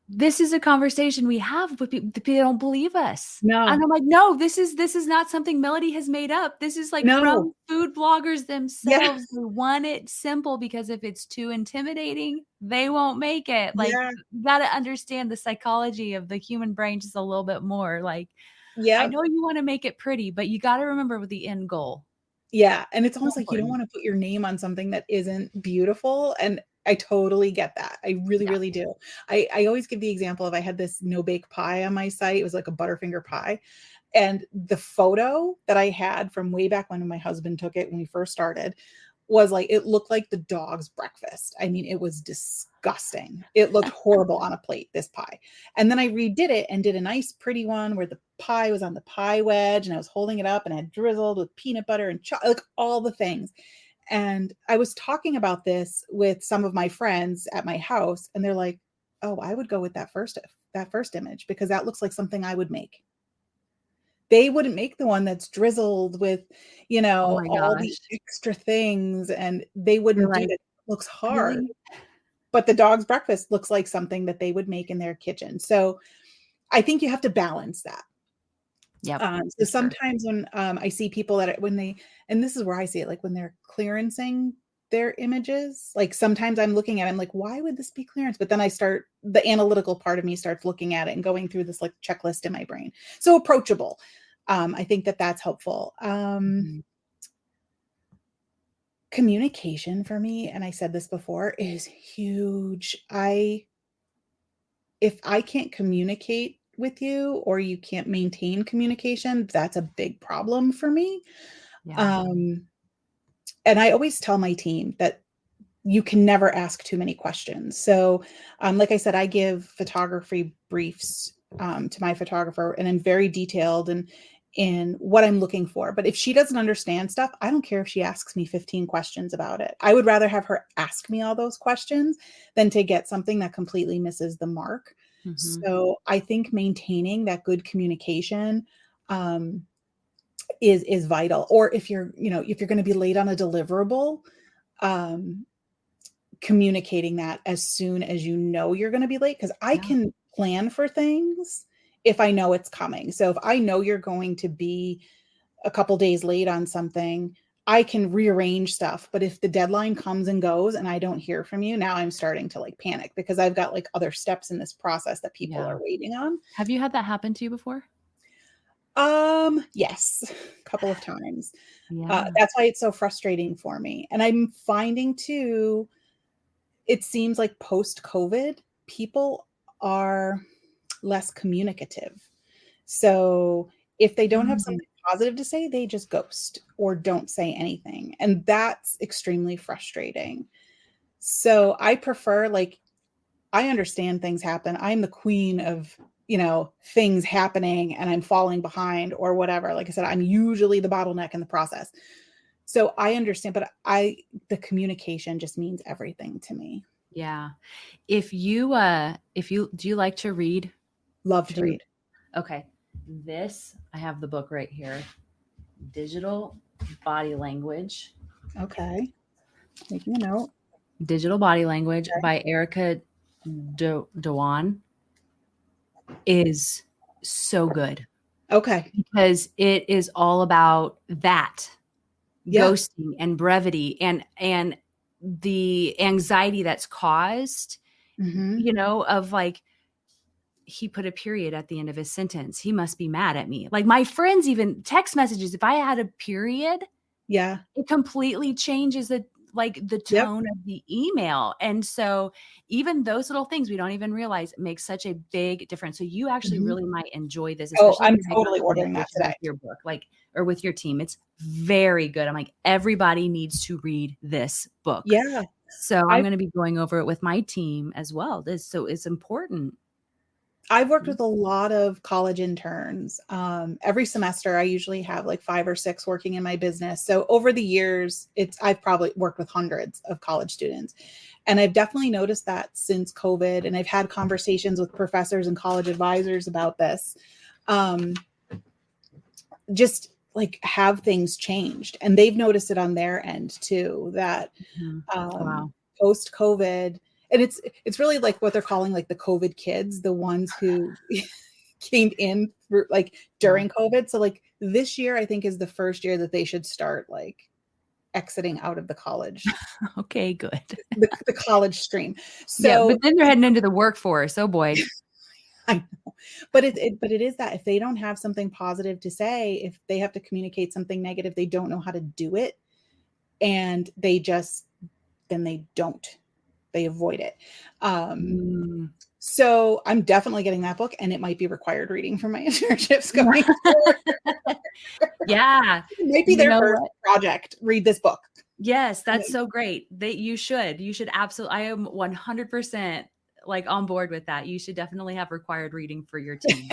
This is a conversation we have, but people don't believe us. And No, I'm like, "No, this is not something Melody has made up. This is, like, no. from food bloggers Yeah. themselves. They want it simple because if it's too intimidating, they won't make it." Like, Yeah. you gotta understand the psychology of the human brain just a little bit more. Like, I Yep. know you wanna make it pretty, but you gotta remember with the end goal. Yeah, and it's So almost like you don't important. wanna put your name on something that isn't beautiful, and I totally get that. I really, Yeah. really do. I always give the example of I had this no-bake pie on my site. It was like a Butterfinger pie, and the photo that I had from way back when my husband took it when we first started was like it looked like the dog's breakfast. I mean, it was disgusting. It looked horrible on a plate, this pie. And then I redid it and did a nice pretty one where the pie was on the pie wedge and I was holding it up and I had drizzled with peanut butter and like all the things. And I was talking about this with some of my friends at my house and they're like, "Oh, I would go with that first image because that looks like something I would make." They wouldn't make the one that's drizzled with, Oh my all the gosh. extra things, and they You're wouldn't do like, that. It looks hard, "Really?" but the dog's breakfast looks like something that they would make in their kitchen. So, I think you have to balance that. Yep. So For sure. sometimes when I see people that when they, and this is where I see it, like when they're clearancing their images, like sometimes I'm looking at it, I'm like, why would this be clearance? But then I start, the analytical part of me starts looking at it and going through this like checklist in my brain. So approachable. I think that that's helpful. Mhm. Communication for me, and I said this before, is huge. If I can't communicate with you or you can't maintain communication, that's a big problem for me. Yeah. Um, and I always tell my team that you can never ask too many questions. So, like I said, I give photography briefs to my photographer, and I'm very detailed in what I'm looking for. But if she doesn't understand stuff, I don't care if she asks me 15 questions about it. I would rather have her ask me all those questions than to get something that completely misses the mark. Mhm. So I think maintaining that good communication um, is vital. Or if you're, if you're going to be late on a deliverable, um, communicating that as soon as you know you're going to be late, because I Yeah. can plan for things if I know it's coming. So if I know you're going to be a couple days late on something, I can rearrange stuff. But if the deadline comes and goes and I don't hear from you, now I'm starting to like panic because I've got like other steps in this process that people Yeah. are waiting on. Have you had that happen to you before? Yes, a couple of times. Yeah. That's why it's so frustrating for me. And I'm finding too, it seems like post COVID, people are less communicative. So if they don't have Mm. something positive to say, they just ghost or don't say anything. And that's extremely frustrating. So I prefer, like, I understand things happen. I'm the queen of, things happening and I'm falling behind or whatever. Like I said, I'm usually the bottleneck in the process. So I understand, but the communication just means everything to me. Yeah. If you do you like to read? Love to Do you read. Okay. I have the book right here. Digital Body Language. Okay. Making a note. Digital Body Language by Erica Dewan is so good Okay. because it is all about that Yeah. ghosting and brevity and the anxiety that's caused, Mhm. of like, he put a period at the end of his sentence. He must be mad at me. Like my friends, even text messages, if I had a period, Yeah. it completely changes the Yep. tone of the email. And so even those little things we don't even realize make such a big difference. So you actually Mhm. really might enjoy this, Oh, especially if I'm you make a totally ordering that recommendation today. with your book, like, or with your team. It's very good. I'm like, everybody needs to read this book. Yeah. So I'm I've going to be going over it with my team as well. So it's important. I've worked with a lot of college interns. Every semester, I usually have like 5 or 6 working in my business. So over the years, I've probably worked with hundreds of college students. And I've definitely noticed that since COVID, and I've had conversations with professors and college advisors about this. Um, just like have things changed, and they've noticed it on their end too, that Mhm. um, Wow. post COVID, and it's really like what they're calling like the COVID kids, the ones who came in through, like Yeah. during COVID. So like this year, I think is the first year that they should start like exiting out of the college, Okay, good. the college stream. Yeah, So but then they're heading into the workforce. Oh boy. I know, but it is that if they don't have something positive to say, if they have to communicate something negative, they don't know how to do it, and then they don't. They avoid it. Um, Mm. so I'm definitely getting that book, and it might be required reading for my internships going forward. Yeah. It might be You their know first what? project. Read this book. Yes, that's so great. That you should absolutely, I am 100% like on board with that. You should definitely have required reading for your team.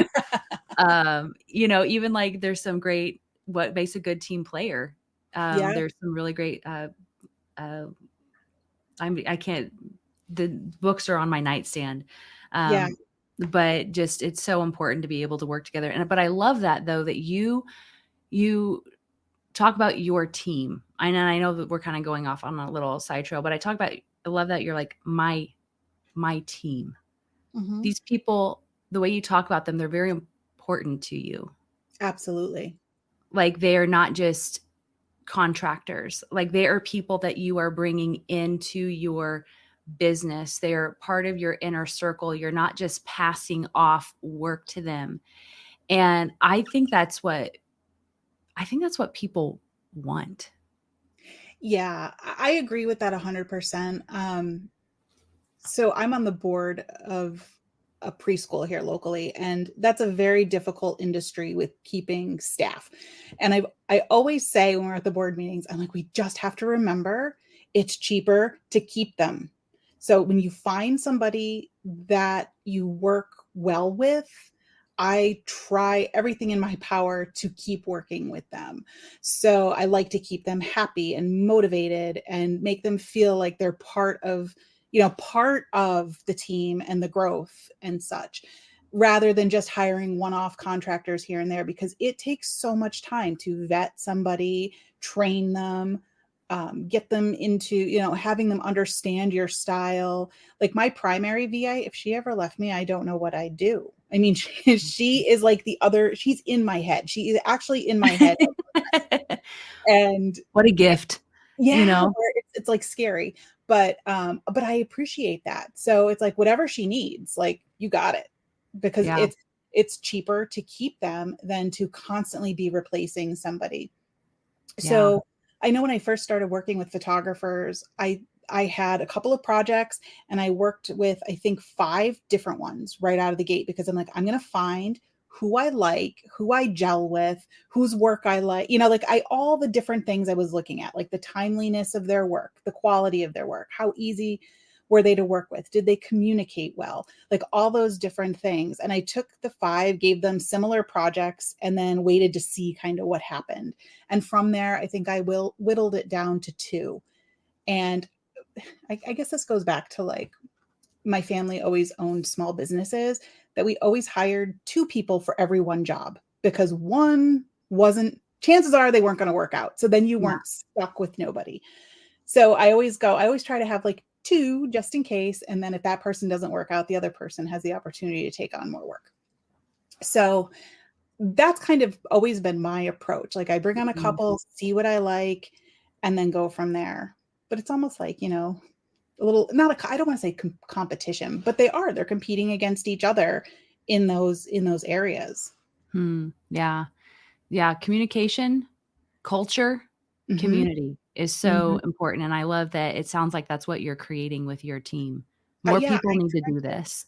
Even like there's some great what makes a good team player. Yeah, There's some really great uh I can't the books are on my nightstand. yeah, Um but just it's so important to be able to work together. But I love that though that you talk about your team. I know that we're kind of going off on a little side trail, but I love that you're like my team. mhm, These people, the way you talk about them, they're very important to you. Absolutely. Like they are not just contractors. Like they are people that you are bringing into your business. They are part of your inner circle. You're not just passing off work to them. And I think that's what people want. Yeah, I agree with that 100%. So I'm on the board of a preschool here locally, and that's a very difficult industry with keeping staff. And I always say when we're at the board meetings, I'm like, we just have to remember it's cheaper to keep them. So when you find somebody that you work well with, I try everything in my power to keep working with them. So I like to keep them happy and motivated and make them feel like they're part of the team and the growth and such, rather than just hiring one-off contractors here and there, because it takes so much time to vet somebody, train them, get them into, having them understand your style. Like my primary VA, if she ever left me, I don't know what I'd do. I mean, she is like she's in my head. She is actually in my head. And What a gift, you yeah, know? where it's like scary, but I appreciate that. So it's like whatever she needs, like you got it, because Yeah. it's cheaper to keep them than to constantly be replacing somebody. Yeah. So I know when I first started working with photographers, I had a couple of projects and I worked with, I think, 5 different ones right out of the gate, because I'm like, I'm going to find who I like, who I gel with, whose work I like, like all the different things I was looking at, like the timeliness of their work, the quality of their work, how easy were they to work with? Did they communicate well? Like all those different things. And I took the 5, gave them similar projects, and then waited to see kind of what happened. And from there, I think I whittled it down to 2. And I guess this goes back to like my family always owned small businesses, that we always hired 2 people for every one job, because one wasn't, chances are they weren't going to work out. So then you Yeah. weren't stuck with nobody. So I always try to have like 2 just in case. And then if that person doesn't work out, the other person has the opportunity to take on more work. So that's kind of always been my approach. Like I bring on a Mhm. couple, see what I like, and then go from there. But it's almost like, a little, not a, I don't want to say competition, but they're competing against each other in those areas. Yeah. Yeah. Communication, culture, Hmm. community is Hmm. so important. And I love that it sounds like that's what you're creating with your team. More Yeah, people I need to try do to. this.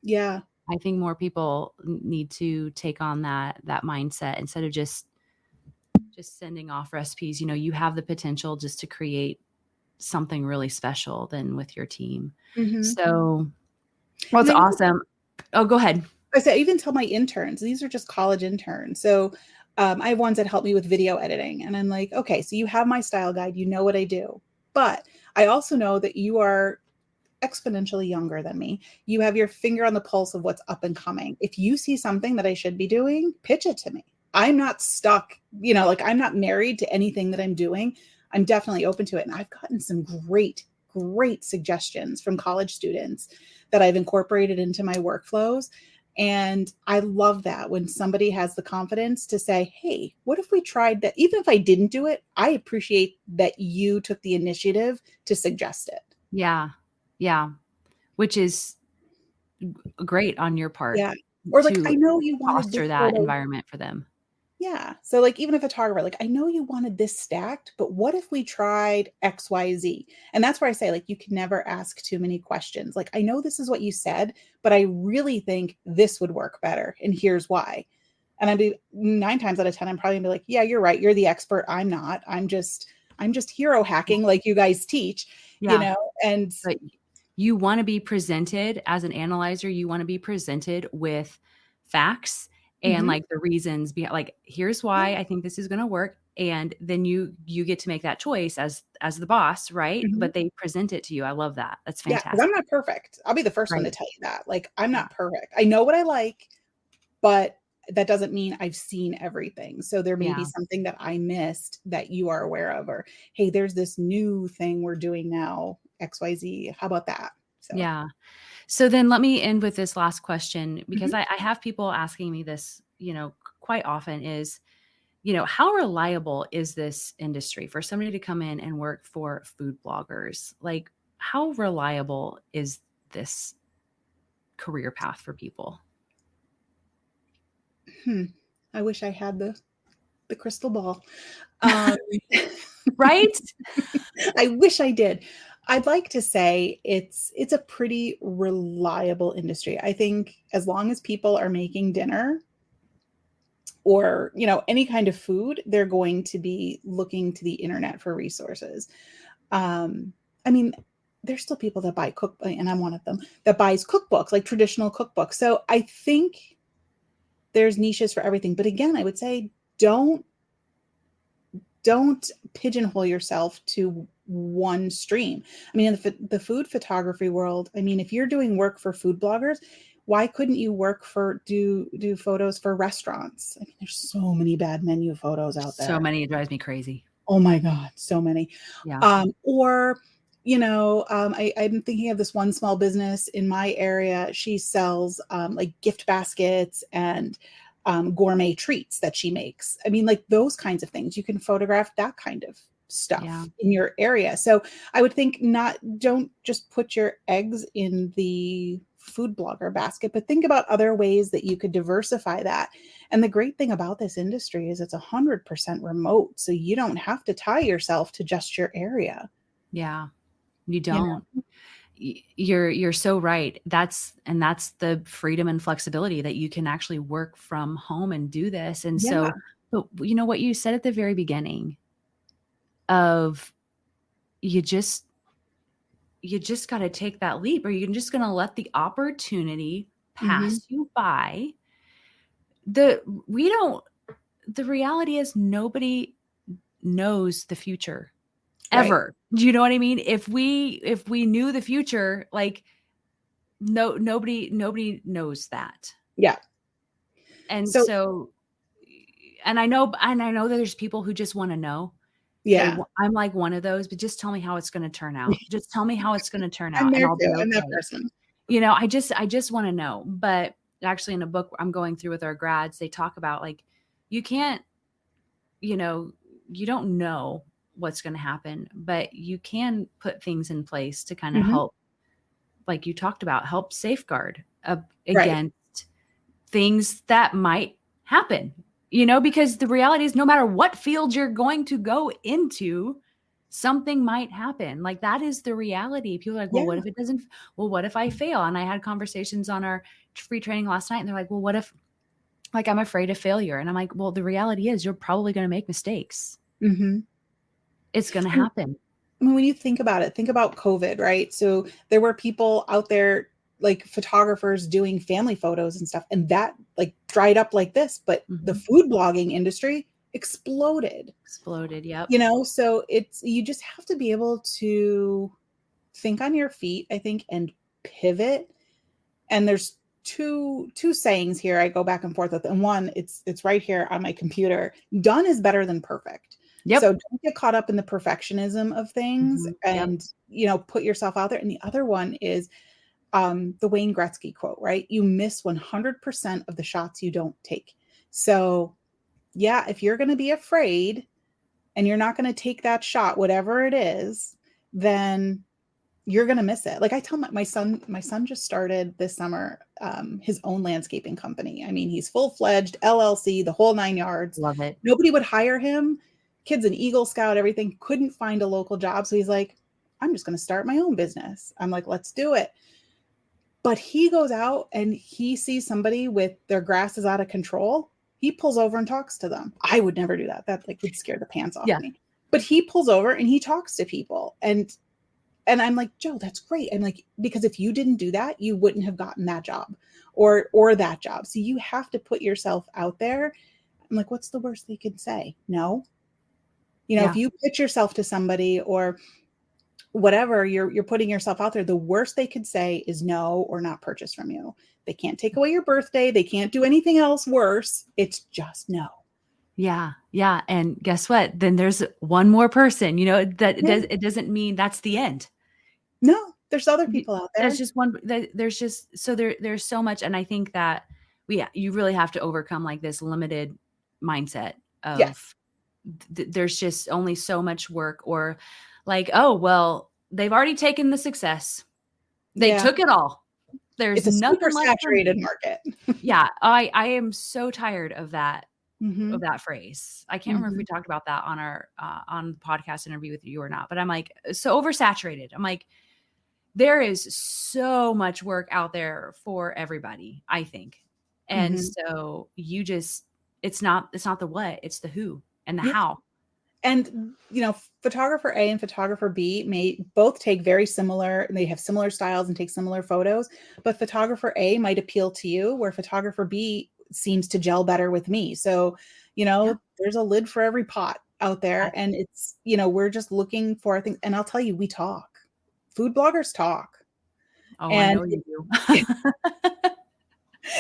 Yeah. I think more people need to take on that mindset instead of just sending off recipes. You have the potential just to create something really special then with your team. Hmm. So, well, And it's awesome. Oh, go ahead. I even tell my interns, these are just college interns. So I have ones that help me with video editing. And I'm like, okay, so you have my style guide, you know what I do. But I also know that you are exponentially younger than me. You have your finger on the pulse of what's up and coming. If you see something that I should be doing, pitch it to me. I'm not stuck, like I'm not married to anything that I'm doing. I'm definitely open to it. And I've gotten some great, great suggestions from college students that I've incorporated into my workflows. And I love that when somebody has the confidence to say, hey, what if we tried that? Even if I didn't do it, I appreciate that you took the initiative to suggest it. Yeah. Yeah. Which is great on your part Yeah. Or like, I to know you wanted this foster that photo. environment for them. Yeah. So like even a photographer, like I know you wanted this stacked, but what if we tried XYZ? And that's where I say like you can never ask too many questions. Like I know this is what you said, but I really think this would work better. And here's why. And I'd be 9 times out of 10, I'm probably gonna be like, yeah, you're right. You're the expert. I'm not. I'm just hero hacking like you guys teach, Yeah. and But you want to be presented as an analyzer, you want to be presented with facts and mhm, like the reasons behind, like here's yeah. why I think this is going to work, and then you get to make that choice as the boss, right? Mhm. But they present it to you. I love that. That's Yeah, because I'm fantastic. not perfect. I'll be the first one to Right. tell you that. Like, I'm Yeah. not perfect. I know what I like, but that doesn't mean I've seen everything. So there may be Yeah. something that I missed that you are aware of, or hey, there's this new thing we're doing now, XYZ. How about that? So Yeah. So then let me end with this last question, because I have people asking me this, quite often is, how reliable is this industry for somebody to come in and work for food bloggers? Like, how reliable is this career path for people? I wish I had the crystal ball. Um, Right? I wish I did. I'd like to say it's a pretty reliable industry. I think as long as people are making dinner or, any kind of food, they're going to be looking to the internet for resources. I mean, there's still people that buy and I'm one of them, that buys cookbooks, like traditional cookbooks. So I think there's niches for everything. But again, I would say don't pigeonhole yourself to one stream. I mean, in the food photography world, I mean, if you're doing work for food bloggers, why couldn't you do photos for restaurants? I mean, there's so many bad menu photos out there. So many, it drives me crazy. Oh my God, so many. Yeah. Or, I'm thinking of this one small business in my area. She sells like gift baskets and gourmet treats that she makes. I mean, like those kinds of things. You can photograph that kind of stuff in your area. So I would think don't just put your eggs in the food blogger basket, but think about other ways that you could diversify that. And the great thing about this industry is it's 100% remote. So you don't have to tie yourself to just your area. Yeah, you don't. You're so right. That's the freedom and flexibility that you can actually work from home and do this. And so, but what you said at the very beginning of you just got to take that leap, or you're just going to let the opportunity pass you by. The reality is nobody knows the future ever. Right. Do you know what I mean? If we knew the future, like nobody knows that. Yeah. And so and I know that there's people who just want to know. Yeah. I'm like one of those, but just tell me how it's going to turn out. Just tell me how it's going to turn out. I'm there and I'll too. be okay. I'm that person. I just want to know. But actually in a book I'm going through with our grads, they talk about like, you can't, you don't know what's going to happen, but you can put things in place to kind of help, like you talked about, help safeguard against things that might happen, because the reality is no matter what field you're going to go into, something might happen. Like that is the reality. People are like, well, what if it doesn't, what if I fail? And I had conversations on our free training last night and they're like, well, what if, like, I'm afraid of failure. And I'm like, well, the reality is you're probably going to make mistakes. It's going to happen. I mean, when you think about it, think about COVID, right? So there were people out there, like photographers doing family photos and stuff, and that like dried up like this, but the food blogging industry exploded. Yep. So you just have to be able to think on your feet, I think, and pivot. And there's two sayings here I go back and forth with. And one, it's right here on my computer. Done is better than perfect. Yep. So don't get caught up in the perfectionism of things and, put yourself out there. And the other one is the Wayne Gretzky quote, right? You miss 100% of the shots you don't take. So yeah, if you're going to be afraid and you're not going to take that shot, whatever it is, then you're going to miss it. Like I tell my son just started this summer, his own landscaping company. I mean, he's full-fledged LLC, the whole 9 yards. Love it. Nobody would hire him. Kids an Eagle Scout, everything, couldn't find a local job. So he's like, I'm just going to start my own business. I'm like, let's do it. But he goes out and he sees somebody with their grass is out of control. He pulls over and talks to them. I would never do that. That like would scare the pants off me. But he pulls over and he talks to people. And I'm like, Joe, that's great. I'm like, because if you didn't do that, you wouldn't have gotten that job or that job. So you have to put yourself out there. I'm like, what's the worst they could say? No. If you pitch yourself to somebody or whatever, you're putting yourself out there, the worst they could say is no or not purchase from you. They can't take away your birthday. They can't do anything else worse. It's just no. Yeah. Yeah. And guess what? Then there's one more person, it doesn't mean that's the end. No. There's other people out there. That's just one. There's just so there's so much, and I think that you really have to overcome like this limited mindset Yes. of there's just only so much work, or like, oh well, they've already taken the success, they Yeah. took it all. There's It's a super nothing left for saturated me. market. Yeah, I am so tired of that Mhm. phrase. I can't remember if we Mhm. talked about that on our on the podcast interview with you or not, but I'm like, so oversaturated. I'm like, there is so much work out there for everybody, I think. And Mhm. so it's not the what, it's the who and the Yeah. how. And, photographer A and photographer B may both take very similar, they have similar styles and take similar photos, but photographer A might appeal to you where photographer B seems to gel better with me. So, Yeah. there's a lid for every pot out there. And it's, we're just looking for things. And I'll tell you, we talk. Food bloggers talk. Oh, I And know you do.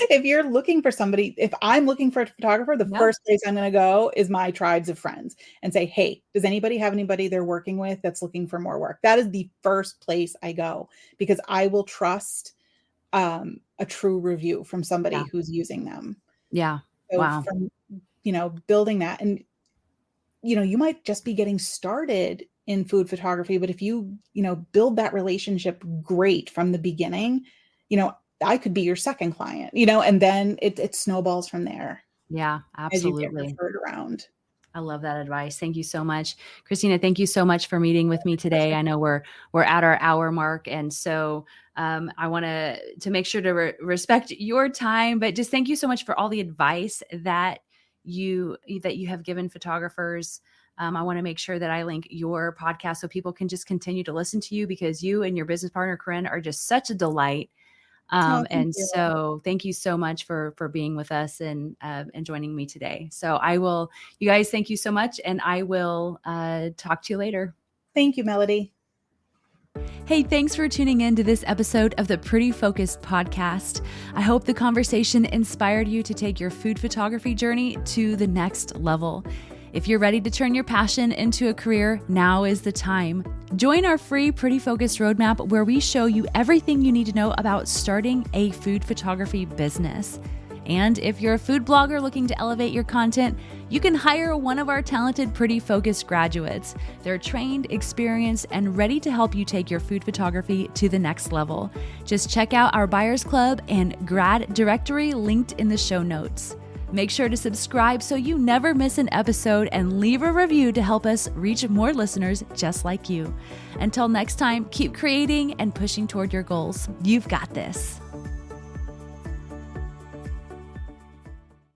if you're looking for somebody, if I'm looking for a photographer, the Yep. first place I'm going to go is my tribes of friends and say, hey, does anybody have anybody they're working with that's looking for more work? That is the first place I go because I will trust a true review from somebody Yeah. who's using them. Yeah. So Wow. from, building that, and, you might just be getting started in food photography, but if you, build that relationship great from the beginning, I could be your second client, and then it snowballs from there Yeah, as you get absolutely. referred around. I love that advice. Thank you so much. Christina, thank you so much for meeting with me today. I know we're at our hour mark. And so I want to make sure to respect your time, but just thank you so much for all the advice that you have given photographers. I want to make sure that I link your podcast so people can just continue to listen to you, because you and your business partner, Corinne, are just such a delight. Oh, thank And you. so thank you so much for being with us and joining me today. So you guys, thank you so much. And I will talk to you later. Thank you, Melody. Hey, thanks for tuning in to this episode of the Pretty Focused podcast. I hope the conversation inspired you to take your food photography journey to the next level. If you're ready to turn your passion into a career, now is the time. Join our free Pretty Focused roadmap where we show you everything you need to know about starting a food photography business. And if you're a food blogger looking to elevate your content, you can hire one of our talented Pretty Focused graduates. They're trained, experienced, and ready to help you take your food photography to the next level. Just check out our Buyers Club and grad directory linked in the show notes. Make sure to subscribe so you never miss an episode, and leave a review to help us reach more listeners just like you. Until next time, keep creating and pushing toward your goals. You've got this.